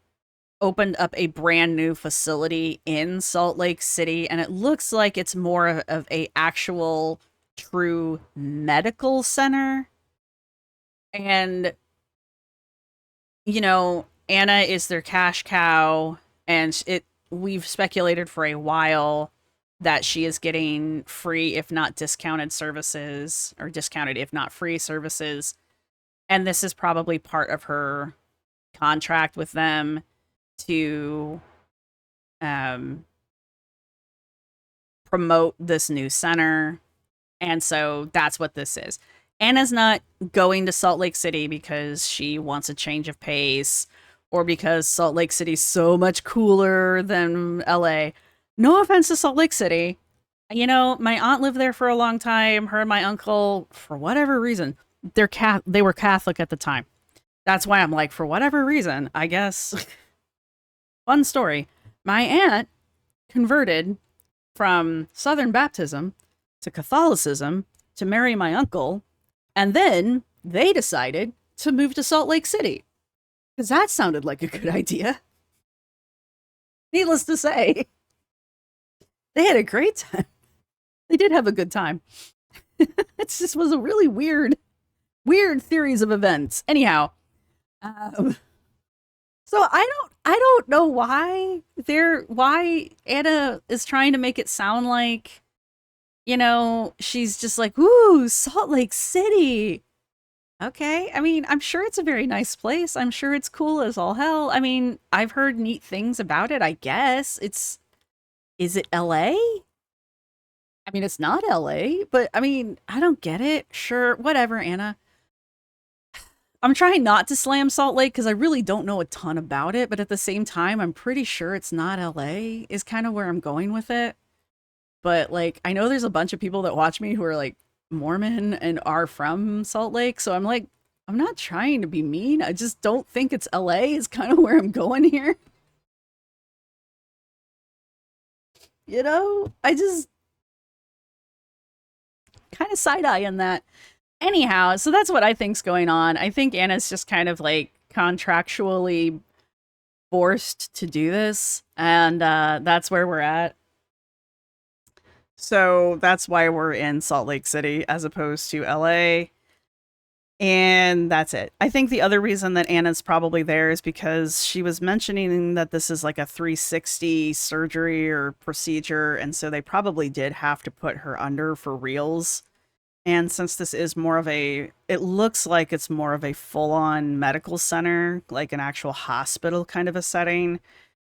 opened up a brand new facility in Salt Lake City, and it looks like it's more of a actual true medical center. And, Anna is their cash cow, and we've speculated for a while that she is getting free, if not discounted services, or discounted, if not free services. And this is probably part of her contract with them to promote this new center. And so that's what this is. Anna's not going to Salt Lake City because she wants a change of pace or because Salt Lake City's so much cooler than LA. No offense to Salt Lake City. My aunt lived there for a long time. Her and my uncle, for whatever reason, they were Catholic at the time. That's why I'm like, for whatever reason, I guess. Fun story. My aunt converted from Southern Baptism to Catholicism to marry my uncle, and then they decided to move to Salt Lake City because that sounded like a good idea. Needless to say, they had a great time. They did have a good time. It just was a really weird series of events. Anyhow, so I don't know why Anna is trying to make it sound like, she's just like, ooh, Salt Lake City. Okay. I mean, I'm sure it's a very nice place. I'm sure it's cool as all hell. I mean, I've heard neat things about it, I guess. Is it LA? I mean, it's not LA, but I mean, I don't get it. Sure, whatever, Anna. I'm trying not to slam Salt Lake because I really don't know a ton about it, but at the same time, I'm pretty sure it's not LA, is kind of where I'm going with it. But like, I know there's a bunch of people that watch me who are like Mormon and are from Salt Lake. So I'm like, I'm not trying to be mean. I just don't think it's LA, is kind of where I'm going here. You know, I just kind of side eye on that. Anyhow, so that's what I think's going on. I think Anna's just kind of like contractually forced to do this, and that's where we're at. So that's why we're in Salt Lake City as opposed to LA. And that's it. I think the other reason that Anna's probably there is because she was mentioning that this is like a 360 surgery or procedure. And so they probably did have to put her under for reals. And since this is more of a, it looks like it's more of a full-on medical center, like an actual hospital kind of a setting,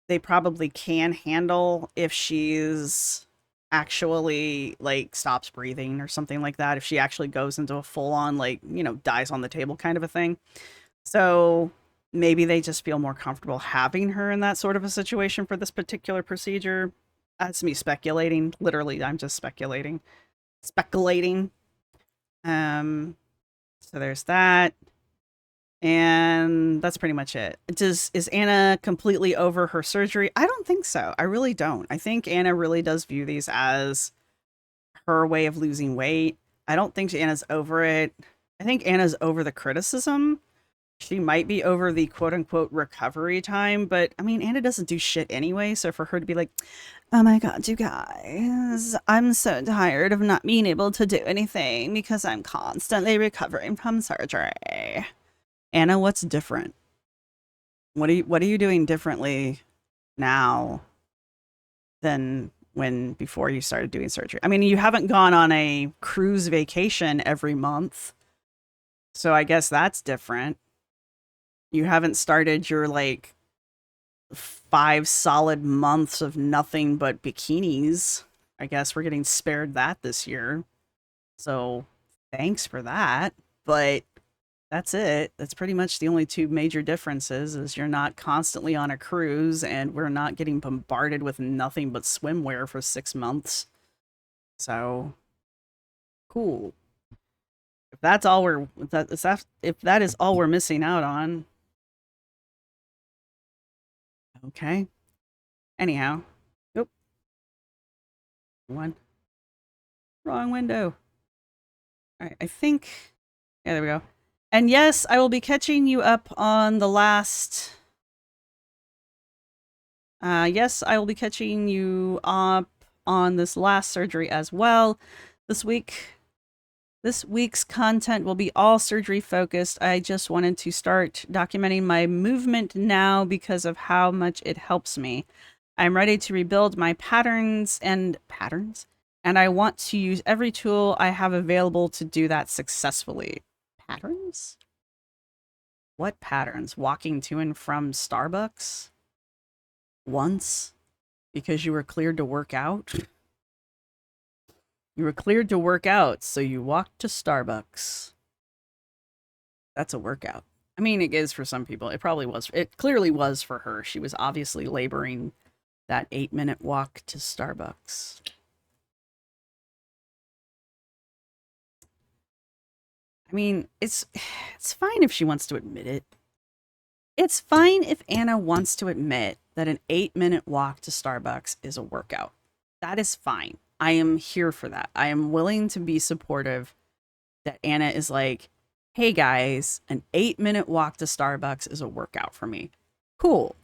they probably can handle if she's actually like stops breathing or something like that, if she actually goes into a full-on, like, you know, dies on the table kind of a thing. So maybe they just feel more comfortable having her in that sort of a situation for this particular procedure. That's me speculating. Literally, I'm just speculating. So there's that. And that's pretty much it. Is Anna completely over her surgery? I don't think so. I really don't. I think Anna really does view these as her way of losing weight. I don't think Anna's over it. I think Anna's over the criticism. She might be over the quote unquote recovery time, but I mean, Anna doesn't do shit anyway. So for her to be like, oh my God, you guys, I'm so tired of not being able to do anything because I'm constantly recovering from surgery. Anna, what's different? What are you doing differently now than when before you started doing surgery? I mean, you haven't gone on a cruise vacation every month. So I guess that's different. You haven't started your like 5 solid months of nothing but bikinis. I guess we're getting spared that this year. So thanks for that. But that's it. That's pretty much the only two major differences, is you're not constantly on a cruise and we're not getting bombarded with nothing but swimwear for 6 months. So cool. If that's all if that is all we're missing out on. Okay. Anyhow. Nope. Wrong window. All right, I think, yeah, there we go. And yes, I will be catching you up on the last... yes, I will be catching you up on this last surgery as well. This week's content will be all surgery focused. I just wanted to start documenting my movement now because of how much it helps me. I'm ready to rebuild my patterns, and I want to use every tool I have available to do that successfully. Patterns? What patterns? Walking to and from Starbucks? Once? Because you were cleared to work out? You were cleared to work out, so you walked to Starbucks. That's a workout. I mean, it is for some people. It probably was. It clearly was for her. She was obviously laboring that 8-minute walk to Starbucks. I mean, it's fine if she wants to admit it. It's fine if Anna wants to admit that an 8-minute walk to Starbucks is a workout. That is fine. I am here for that. I am willing to be supportive that Anna is like, hey guys, an 8-minute walk to Starbucks is a workout for me. Cool.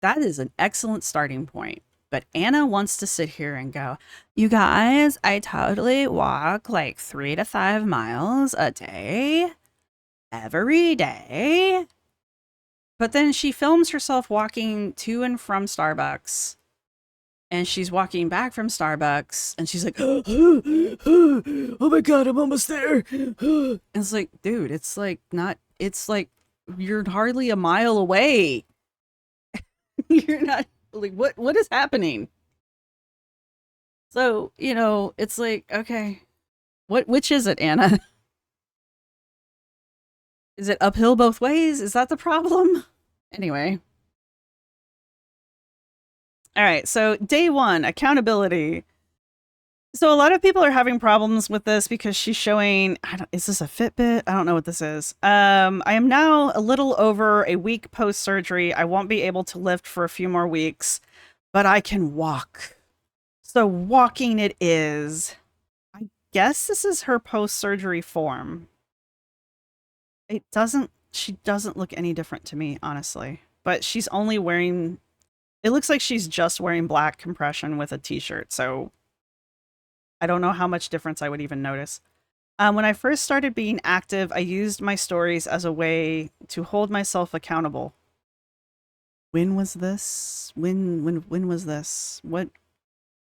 That is an excellent starting point. But Anna wants to sit here and go, you guys, I totally walk like 3 to 5 miles a day, every day. But then she films herself walking to and from Starbucks, and she's walking back from Starbucks, and she's like, oh my God, I'm almost there. And it's like, dude, it's like you're hardly a mile away. You're not, like, what is happening? So, it's like, okay, which is it, Anna? Is it uphill both ways? Is that the problem? Anyway. All right, so day 1, accountability. So a lot of people are having problems with this because she's showing, is this a Fitbit? I don't know what this is. I am now a little over a week post-surgery. I won't be able to lift for a few more weeks, but I can walk. So walking it is. I guess this is her post-surgery form. She doesn't look any different to me, honestly. But she's only wearing, it looks like she's just wearing black compression with a t-shirt. So I don't know how much difference I would even notice. When I first started being active, I used my stories as a way to hold myself accountable. When was this? When was this?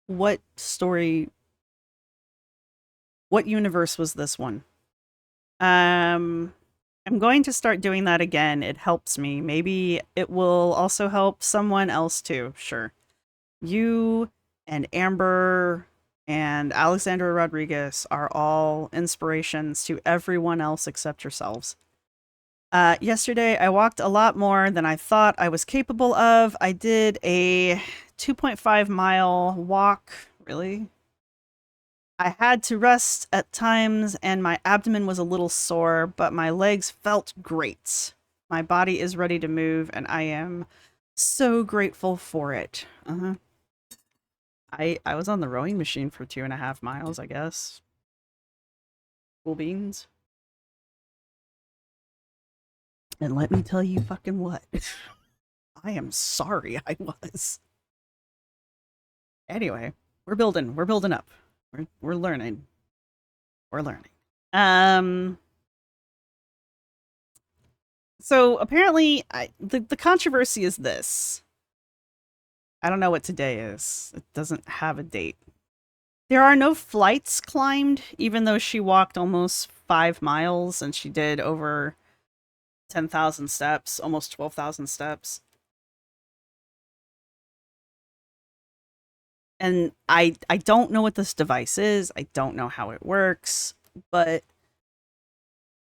What story? What universe was this one? I'm going to start doing that again. It helps me. Maybe it will also help someone else too. Sure. You and Amber and Alexandra Rodriguez are all inspirations to everyone else except yourselves. Yesterday, I walked a lot more than I thought I was capable of. I did a 2.5-mile walk. Really? I had to rest at times and my abdomen was a little sore, but my legs felt great. My body is ready to move and I am so grateful for it. I was on the rowing machine for 2.5 miles, I guess. Cool beans. And let me tell you fucking what. I am sorry I was. Anyway, we're building up. We're learning. We're learning. So apparently the controversy is this. I don't know what today is. It doesn't have a date. There are no flights climbed, even though she walked almost 5 miles and she did over 10,000 steps, almost 12,000 steps. And I don't know what this device is. I don't know how it works, but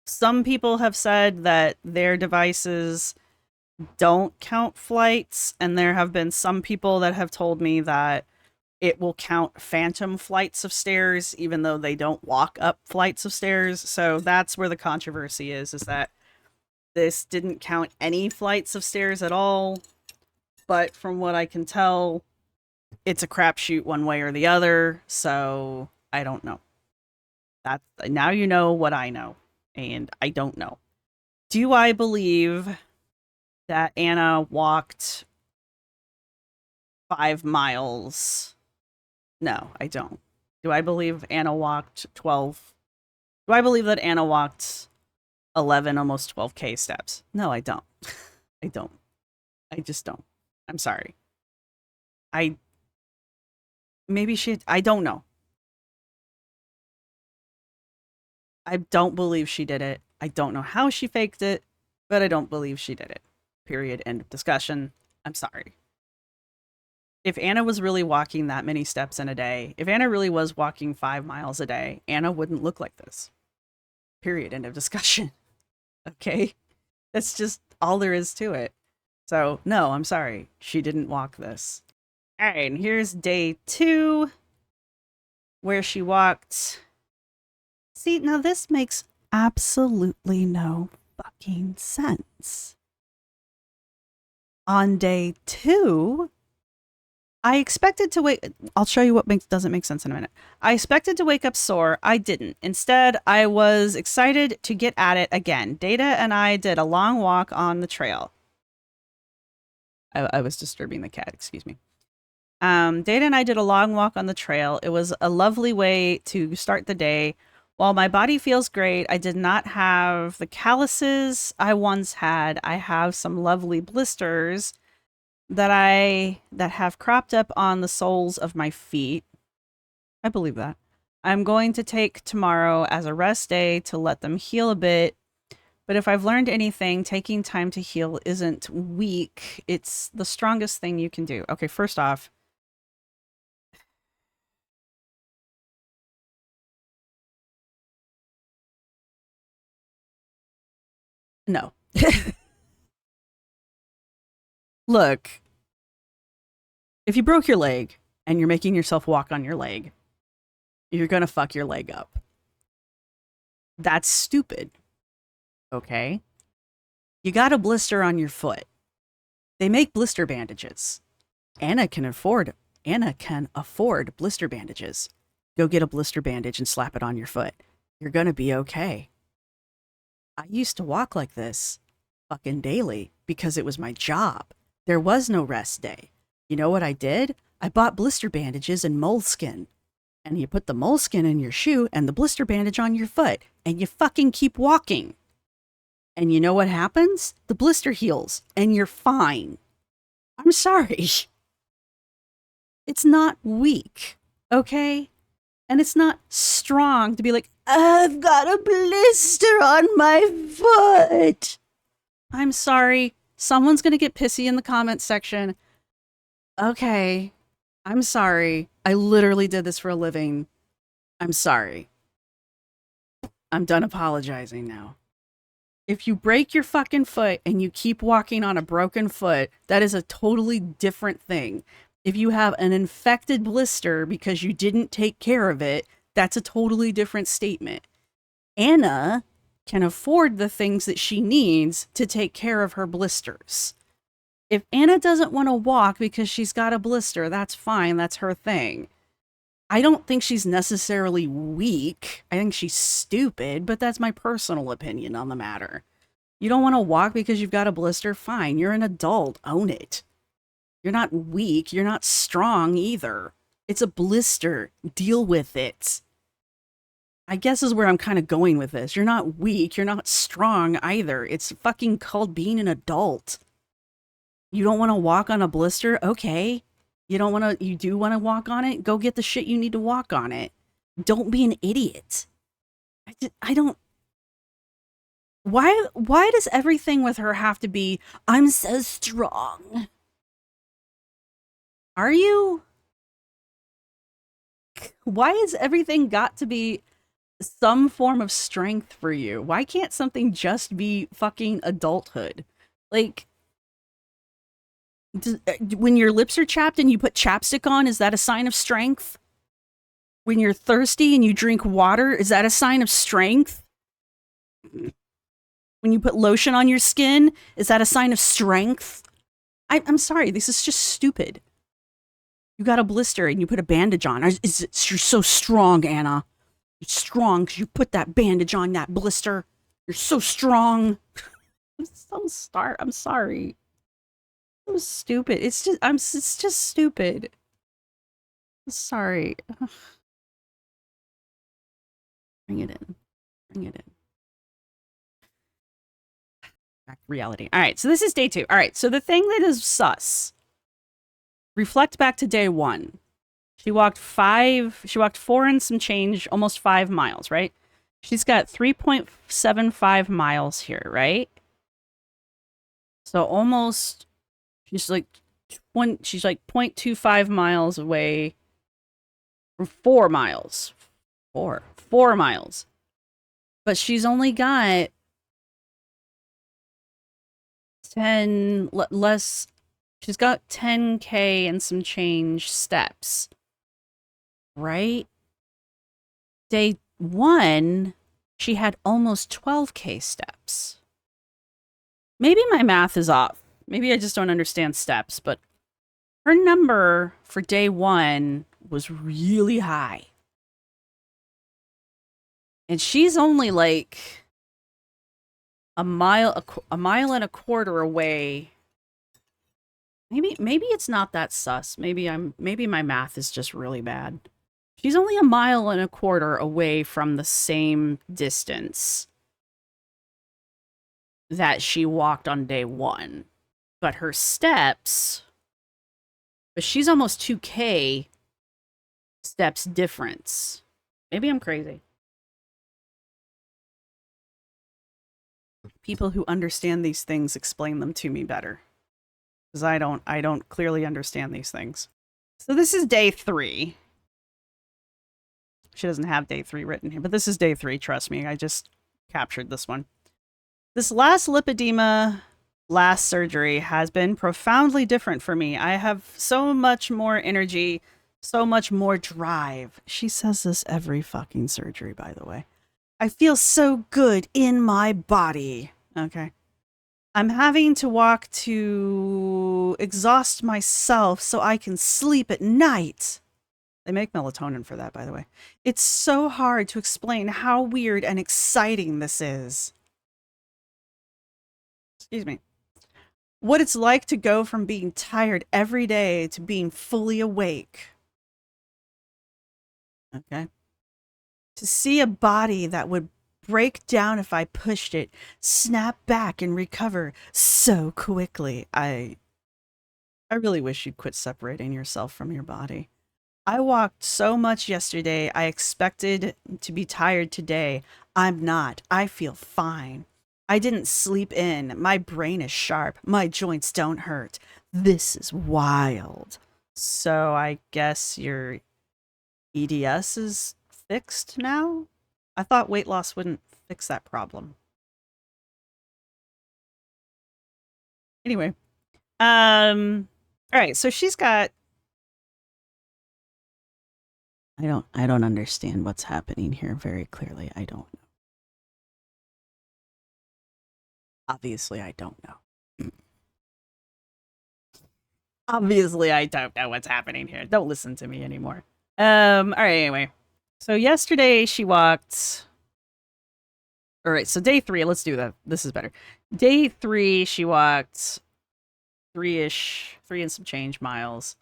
some people have said that their devices don't count flights, and there have been some people that have told me that it will count phantom flights of stairs, even though they don't walk up flights of stairs. So that's where the controversy is that this didn't count any flights of stairs at all. But from what I can tell, it's a crapshoot one way or the other. So I don't know. That's now you know what I know, and I don't know. Do I believe that Anna walked 5 miles? No, I don't. Do I believe Anna walked 12? Do I believe that Anna walked 11, almost 12K steps? No, I don't. I don't. I just don't. I'm sorry. I don't know. I don't believe she did it. I don't know how she faked it, but I don't believe she did it. Period. End of discussion. I'm sorry. If Anna was really walking that many steps in a day, if Anna really was walking 5 miles a day, Anna wouldn't look like this. Period. End of discussion. Okay? That's just all there is to it. So, no, I'm sorry. She didn't walk this. All right, and here's day 2, where she walked. See, now this makes absolutely no fucking sense. On day 2, I expected to wake. I'll show you what doesn't make sense in a minute. I expected to wake up sore. I didn't. Instead, I was excited to get at it again. Data and I did a long walk on the trail. I was disturbing the cat, excuse me. Data and I did a long walk on the trail. It was a lovely way to start the day. While my body feels great, I did not have the calluses I once had. I have some lovely blisters that have cropped up on the soles of my feet. I believe that. I'm going to take tomorrow as a rest day to let them heal a bit. But if I've learned anything, taking time to heal isn't weak. It's the strongest thing you can do. Okay, first off, No. Look, if you broke your leg and you're making yourself walk on your leg, you're going to fuck your leg up. That's stupid. Okay? You got a blister on your foot. They make blister bandages. Anna can afford blister bandages. Go get a blister bandage and slap it on your foot. You're going to be okay. I used to walk like this fucking daily because it was my job. There was no rest day. You know what I did? I bought blister bandages and moleskin. And you put the moleskin in your shoe and the blister bandage on your foot. And you fucking keep walking. And you know what happens? The blister heals. And you're fine. I'm sorry. It's not weak. Okay? And it's not strong to be like, I've got a blister on my foot. I'm sorry. Someone's going to get pissy in the comments section. Okay. I'm sorry. I literally did this for a living. I'm sorry. I'm done apologizing now. If you break your fucking foot and you keep walking on a broken foot, that is a totally different thing. If you have an infected blister because you didn't take care of it, that's a totally different statement. Anna can afford the things that she needs to take care of her blisters. If Anna doesn't want to walk because she's got a blister, that's fine. That's her thing. I don't think she's necessarily weak. I think she's stupid, but that's my personal opinion on the matter. You don't want to walk because you've got a blister? Fine. You're an adult. Own it. You're not weak. You're not strong either. It's a blister. Deal with it. I guess is where I'm kind of going with this. You're not weak. You're not strong either. It's fucking called being an adult. You don't want to walk on a blister? Okay. You do want to walk on it? Go get the shit you need to walk on it. Don't be an idiot. I don't... Why does everything with her have to be, I'm so strong? Are you? Why has everything got to be some form of strength for you? Why can't something just be fucking adulthood? Like, when your lips are chapped and you put chapstick on, is that a sign of strength? When you're thirsty and you drink water, is that a sign of strength? When you put lotion on your skin, is that a sign of strength? I'm sorry, this is just stupid. You got a blister and you put a bandage on. You're so strong, Anna. You're strong because you put that bandage on that blister. You're so strong. I'm sorry. It was stupid. It's just stupid. I'm sorry. Bring it in. Bring it in. Back to reality. All right, so this is day 2. All right, so the thing that is sus. Reflect back to day 1. She walked 4 and some change, almost 5 miles, right? She's got 3.75 miles here, right? So almost, she's like 0.25 miles away from 4 miles. 4 miles. But she's only got 10 less. She's got 10K and some change steps, right? Day 1, she had almost 12K steps. Maybe my math is off. Maybe I just don't understand steps, but her number for day 1 was really high. And she's only like a mile and a quarter away. Maybe it's not that sus. Maybe my math is just really bad. She's only a mile and a quarter away from the same distance that she walked on day 1. But her steps, but she's almost 2K steps difference. Maybe I'm crazy. People who understand these things explain them to me better. Because I don't clearly understand these things. So this is day 3. She doesn't have day 3 written here, but this is day 3, trust me. I just captured this one. This last lipedema, last surgery has been profoundly different for me. I have so much more energy, so much more drive. She says this every fucking surgery, by the way. I feel so good in my body. Okay. I'm having to walk to exhaust myself so I can sleep at night. They make melatonin for that, by the way. It's so hard to explain how weird and exciting this is. Excuse me. What it's like to go from being tired every day to being fully awake. Okay. To see a body that would break down if I pushed it, snap back and recover so quickly. I really wish you'd quit separating yourself from your body. I walked so much yesterday, I expected to be tired today. I'm not. I feel fine. I didn't sleep in. My brain is sharp. My joints don't hurt. This is wild. So I guess your EDS is fixed now? I thought weight loss wouldn't fix that problem. Anyway. All right, so she's got I don't understand what's happening here very clearly. I don't know. Obviously, I don't know. Obviously, I don't know what's happening here. Don't listen to me anymore. All right, anyway. So yesterday she walked. All right, so day 3, let's do that. This is better. Day 3, she walked 3 and some change miles.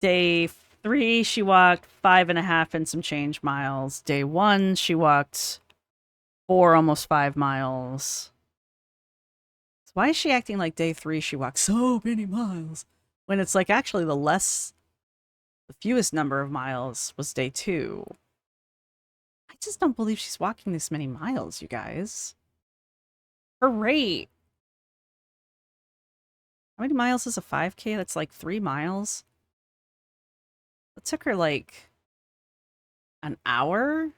Day 3, she walked 5.5 and some change miles. Day 1, she walked 4, almost 5 miles. So why is she acting like day 3 she walked so many miles? When it's like actually the fewest number of miles was day 2. I just don't believe she's walking this many miles, you guys. Her rate. How many miles is a 5K? That's like 3 miles. It took her like an hour. It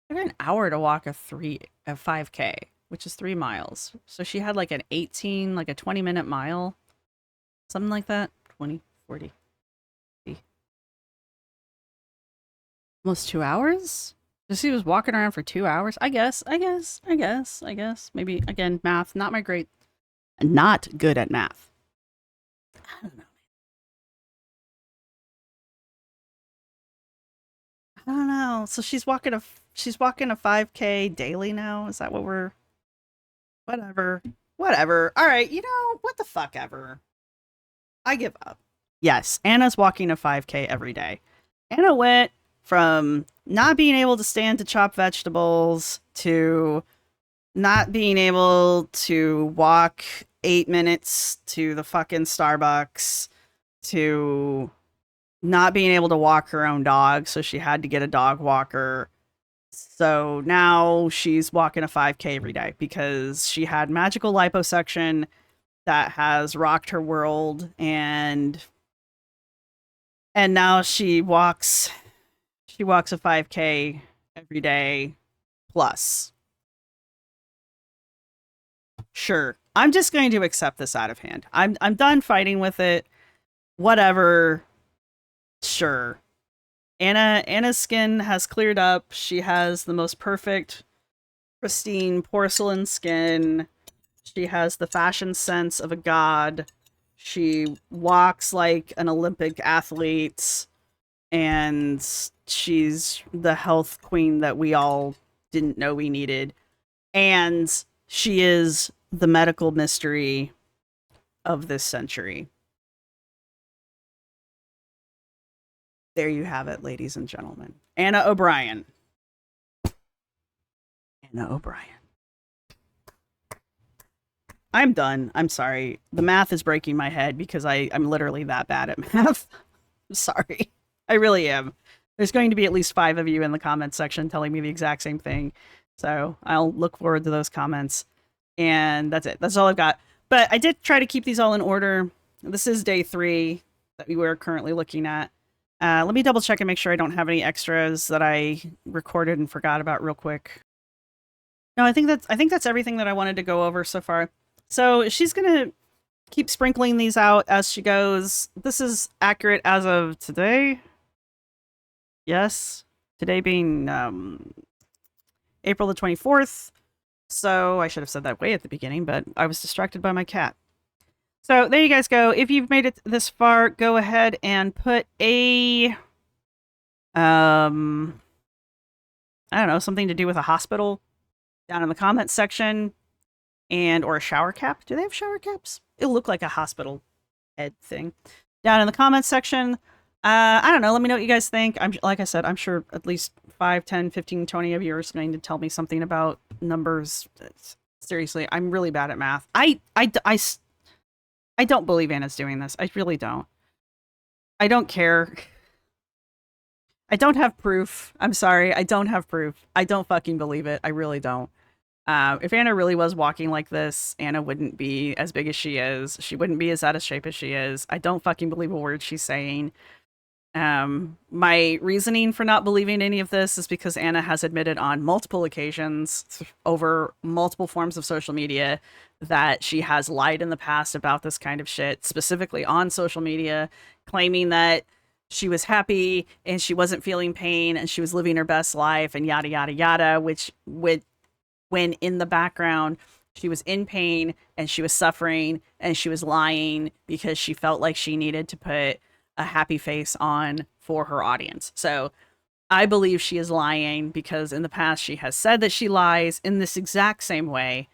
took her an hour to walk a 5K, which is 3 miles. So she had like an 20-minute mile. Something like that. 20, 40. 50. Almost 2 hours? So she was walking around for 2 hours? I guess. Maybe, again, math. Not good at math. I don't know. I don't know. So she's walking a 5K daily now? Is that what we're... Whatever. All right, what the fuck ever. I give up. Yes, Anna's walking a 5K every day. Anna went from not being able to stand to chop vegetables to not being able to walk 8 minutes to the fucking Starbucks to not being able to walk her own dog, so she had to get a dog walker. So now she's walking a 5K every day because she had magical liposuction that has rocked her world, and now she walks a 5K every day plus. Sure. I'm just going to accept this out of hand. I'm done fighting with it. Whatever. Sure. Anna's skin has cleared up. She has the most perfect, pristine porcelain skin. She has the fashion sense of a god. She walks like an Olympic athlete. And she's the health queen that we all didn't know we needed. And she is the medical mystery of this century. There you have it, ladies and gentlemen. Anna O'Brien. I'm done. I'm sorry. The math is breaking my head because I'm literally that bad at math. I'm sorry. I really am. There's going to be at least 5 of you in the comments section telling me the exact same thing. So I'll look forward to those comments. And that's it. That's all I've got. But I did try to keep these all in order. This is day 3 that we were currently looking at. Let me double check and make sure I don't have any extras that I recorded and forgot about real quick. No, I think that's everything that I wanted to go over so far. So she's gonna keep sprinkling these out as she goes. This is accurate as of today. Yes, today being April the 24th. So I should have said that way at the beginning, but I was distracted by my cat. So there you guys go. If you've made it this far, go ahead and put a I don't know, something to do with a hospital down in the comments section, and or a shower cap. Do they have shower caps? It'll look like a hospital head thing. Down in the comments section. I don't know. Let me know what you guys think. Like I said, I'm sure at least 5, 10, 15, 20 of you are going to tell me something about numbers. Seriously, I'm really bad at math. I don't believe Anna's doing this. I really don't. I don't care. I don't have proof. I'm sorry. I don't have proof. I don't fucking believe it. I really don't. If Anna really was walking like this, Anna wouldn't be as big as she is. She wouldn't be as out of shape as she is. I don't fucking believe a word she's saying. My reasoning for not believing any of this is because Anna has admitted on multiple occasions over multiple forms of social media that she has lied in the past about this kind of shit, specifically on social media, claiming that she was happy and she wasn't feeling pain and she was living her best life and yada, yada, yada, which would, when in the background, she was in pain and she was suffering and she was lying because she felt like she needed to put a happy face on for her audience. So I believe she is lying because in the past she has said that she lies in this exact same way.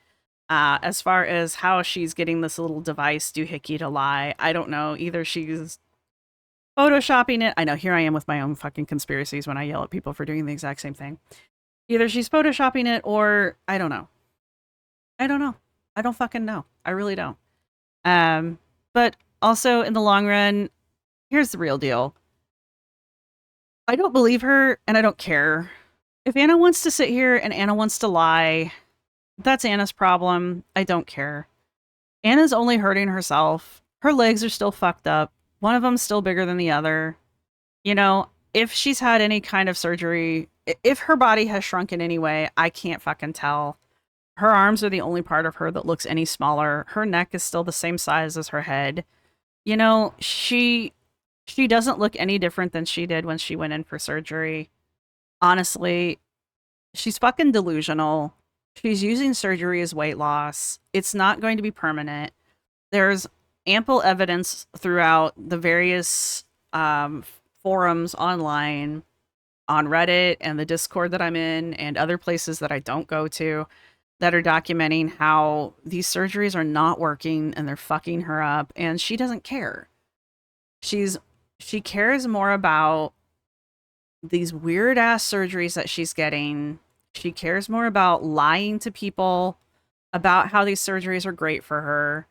As far as how she's getting this little device doohickey to lie, I don't know. Either she's photoshopping it. I know, here I am with my own fucking conspiracies when I yell at people for doing the exact same thing. Either she's photoshopping it or I don't know. I don't know. I don't fucking know. I really don't. But also in the long run, here's the real deal. I don't believe her and I don't care. If Anna wants to sit here and Anna wants to lie, that's Anna's problem. I don't care. Anna's only hurting herself. Her legs are still fucked up. One of them's still bigger than the other. You know, if she's had any kind of surgery, if her body has shrunk in any way, I can't fucking tell. Her arms are the only part of her that looks any smaller. Her neck is still the same size as her head. You know, she doesn't look any different than she did when she went in for surgery. Honestly, she's fucking delusional. She's using surgery as weight loss. It's not going to be permanent. There's ample evidence throughout the various forums online, on Reddit and the Discord that I'm in and other places that I don't go to, that are documenting how these surgeries are not working and they're fucking her up, and she doesn't care. She cares more about these weird ass surgeries that she's getting. She cares more about lying to people about how these surgeries are great for her.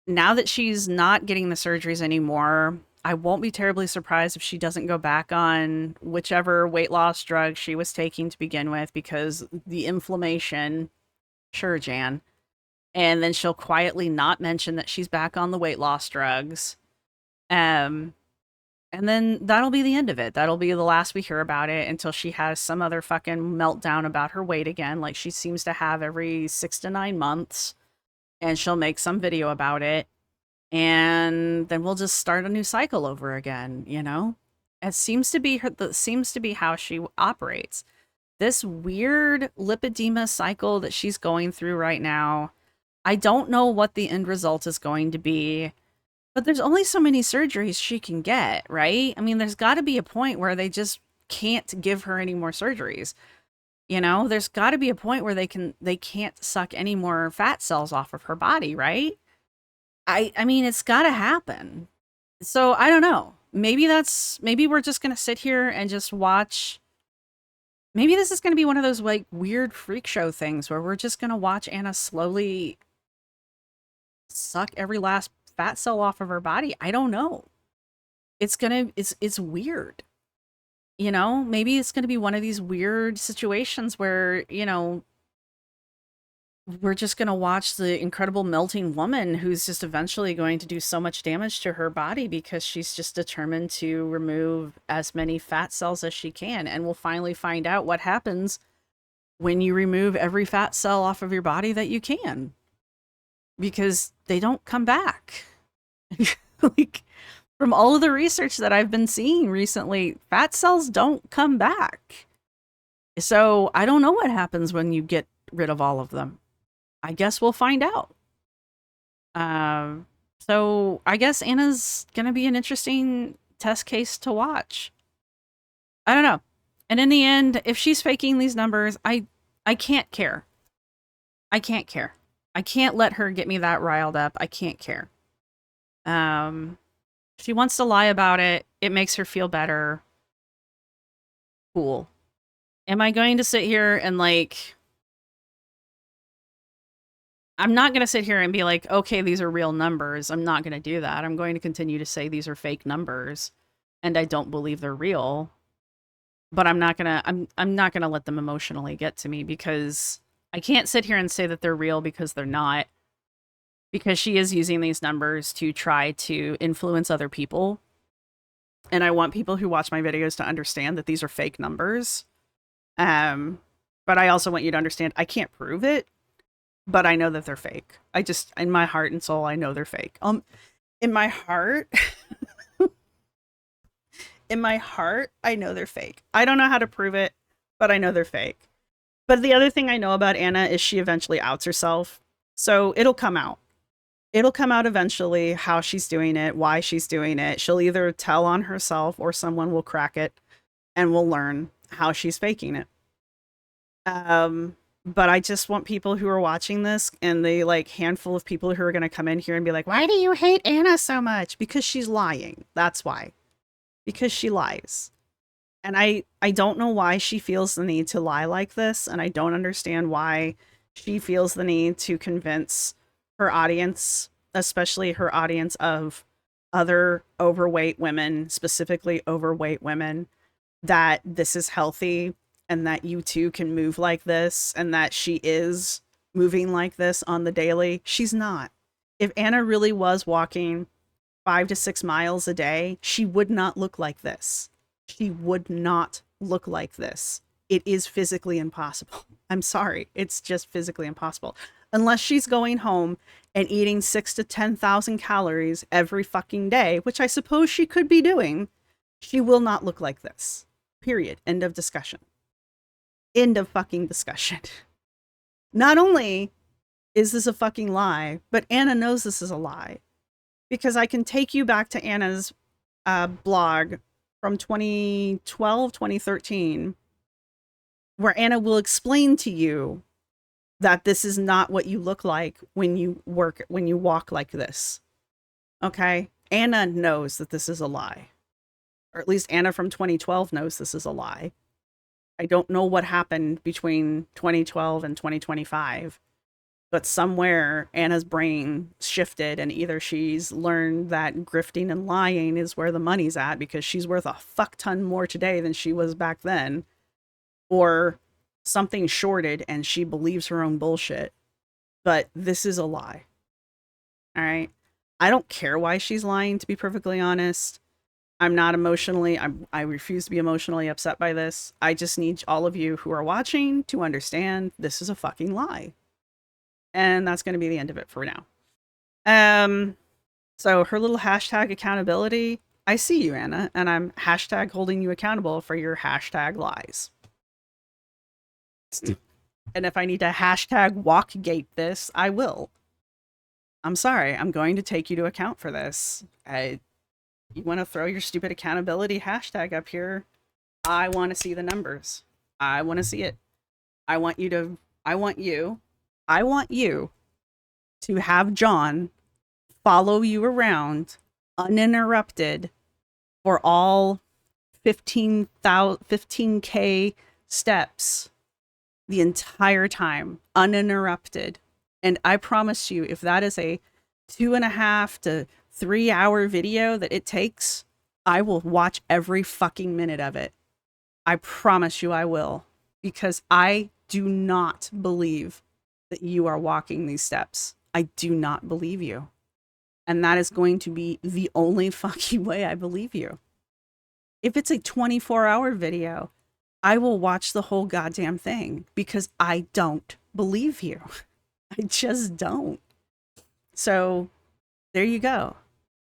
Now that she's not getting the surgeries anymore, I won't be terribly surprised if she doesn't go back on whichever weight loss drug she was taking to begin with, because the inflammation, sure, Jan. And then she'll quietly not mention that she's back on the weight loss drugs. And then that'll be the end of it. That'll be the last we hear about it until she has some other fucking meltdown about her weight again, like she seems to have every 6 to 9 months. And she'll make some video about it. And then we'll just start a new cycle over again, you know? It seems to be how she operates. This weird lipedema cycle that she's going through right now, I don't know what the end result is going to be. But there's only so many surgeries she can get, right? I mean, there's got to be a point where they just can't give her any more surgeries. You know, there's got to be a point where they can't suck any more fat cells off of her body, right? I mean, it's got to happen. So I don't know. Maybe we're just going to sit here and just watch. Maybe this is going to be one of those like weird freak show things where we're just going to watch Anna slowly suck every last fat cell off of her body. I don't know. It's weird. You know, maybe it's going to be one of these weird situations where, you know, we're just going to watch the incredible melting woman who's just eventually going to do so much damage to her body because she's just determined to remove as many fat cells as she can. And we'll finally find out what happens when you remove every fat cell off of your body that you can, because they don't come back. Like, from all of the research that I've been seeing recently, fat cells don't come back. So I don't know what happens when you get rid of all of them. I guess we'll find out. So I guess Anna's gonna be an interesting test case to watch. I don't know. And in the end, if she's faking these numbers, I can't care. I can't care. I can't let her get me that riled up. I can't care. She wants to lie about it. It makes her feel better. Cool. Am I going to sit here and like... I'm not going to sit here and be like, okay, these are real numbers. I'm not going to do that. I'm going to continue to say these are fake numbers and I don't believe they're real. But I'm not going to I'm not going to let them emotionally get to me, because I can't sit here and say that they're real because they're not. Because she is using these numbers to try to influence other people. And I want people who watch my videos to understand that these are fake numbers. But I also want you to understand I can't prove it, but I know that they're fake. I just, in my heart and soul, I know they're fake. In my heart, I know they're fake. I don't know how to prove it, but I know they're fake. But the other thing I know about Anna is she eventually outs herself. So it'll come out. It'll come out eventually how she's doing it, why she's doing it. She'll either tell on herself or someone will crack it and we'll learn how she's faking it. But I just want people who are watching this, and the like handful of people who are going to come in here and be like, why do you hate Anna so much? Because she's lying. That's why. Because she lies. And I don't know why she feels the need to lie like this. And I don't understand why she feels the need to convince her audience, especially her audience of other overweight women, specifically overweight women, that this is healthy and that you too can move like this, and that she is moving like this on the daily. She's not. If Anna really was walking 5 to 6 miles a day, she would not look like this. She would not look like this. It is physically impossible. I'm sorry. It's just physically impossible. Unless she's going home and eating 6,000 to 10,000 calories every fucking day, which I suppose she could be doing, she will not look like this. Period. End of discussion. End of fucking discussion. Not only is this a fucking lie, but Anna knows this is a lie. Because I can take you back to Anna's blog from 2012, 2013, where Anna will explain to you that this is not what you look like when you walk like this. Okay? Anna knows that this is a lie. Or at least Anna from 2012 knows this is a lie. I don't know what happened between 2012 and 2025, but somewhere Anna's brain shifted, and either she's learned that grifting and lying is where the money's at because she's worth a fuck ton more today than she was back then, or something shorted and she believes her own bullshit. But this is a lie. All right? I don't care why she's lying, to be perfectly honest. I'm not emotionally, I refuse to be emotionally upset by this. I just need all of you who are watching to understand this is a fucking lie. And that's going to be the end of it for now. So her little hashtag accountability, I see you, Anna, and I'm hashtag holding you accountable for your hashtag lies. And if I need to hashtag walkgate this, I will. I'm sorry, I'm going to take you to account for this. You want to throw your stupid accountability hashtag up here? I want to see the numbers. I want to see it. I want you to have John follow you around uninterrupted for all 15K steps the entire time, uninterrupted. And I promise you, if that is a 2.5 to 3 hour video that it takes, I will watch every fucking minute of it. I promise you I will, because I do not believe that you are walking these steps. I do not believe you. And that is going to be the only fucking way I believe you. If it's a 24-hour video, I will watch the whole goddamn thing because I don't believe you. I just don't. So there you go.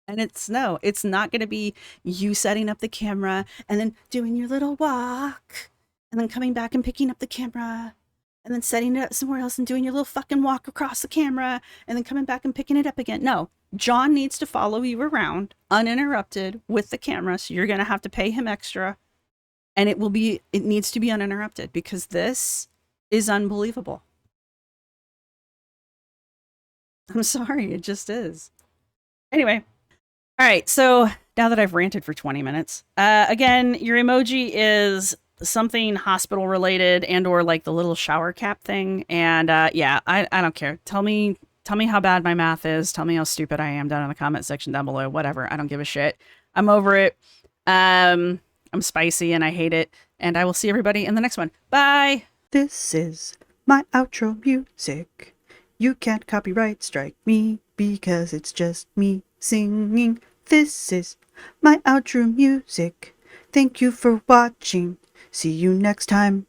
And it's not going to be you setting up the camera and then doing your little walk and then coming back and picking up the camera and then setting it up somewhere else and doing your little fucking walk across the camera and then coming back and picking it up again. No, John needs to follow you around uninterrupted with the camera. So you're going to have to pay him extra, and it needs to be uninterrupted because this is unbelievable. I'm sorry. It just is. Anyway. All right. So now that I've ranted for 20 minutes, again, your emoji is something hospital related and or like the little shower cap thing. And yeah, I don't care. Tell me how bad my math is. Tell me how stupid I am down in the comment section down below. Whatever. I don't give a shit. I'm over it. I'm spicy and I hate it. And I will see everybody in the next one. Bye. This is my outro music. You can't copyright strike me because it's just me singing. This is my outro music. Thank you for watching. See you next time.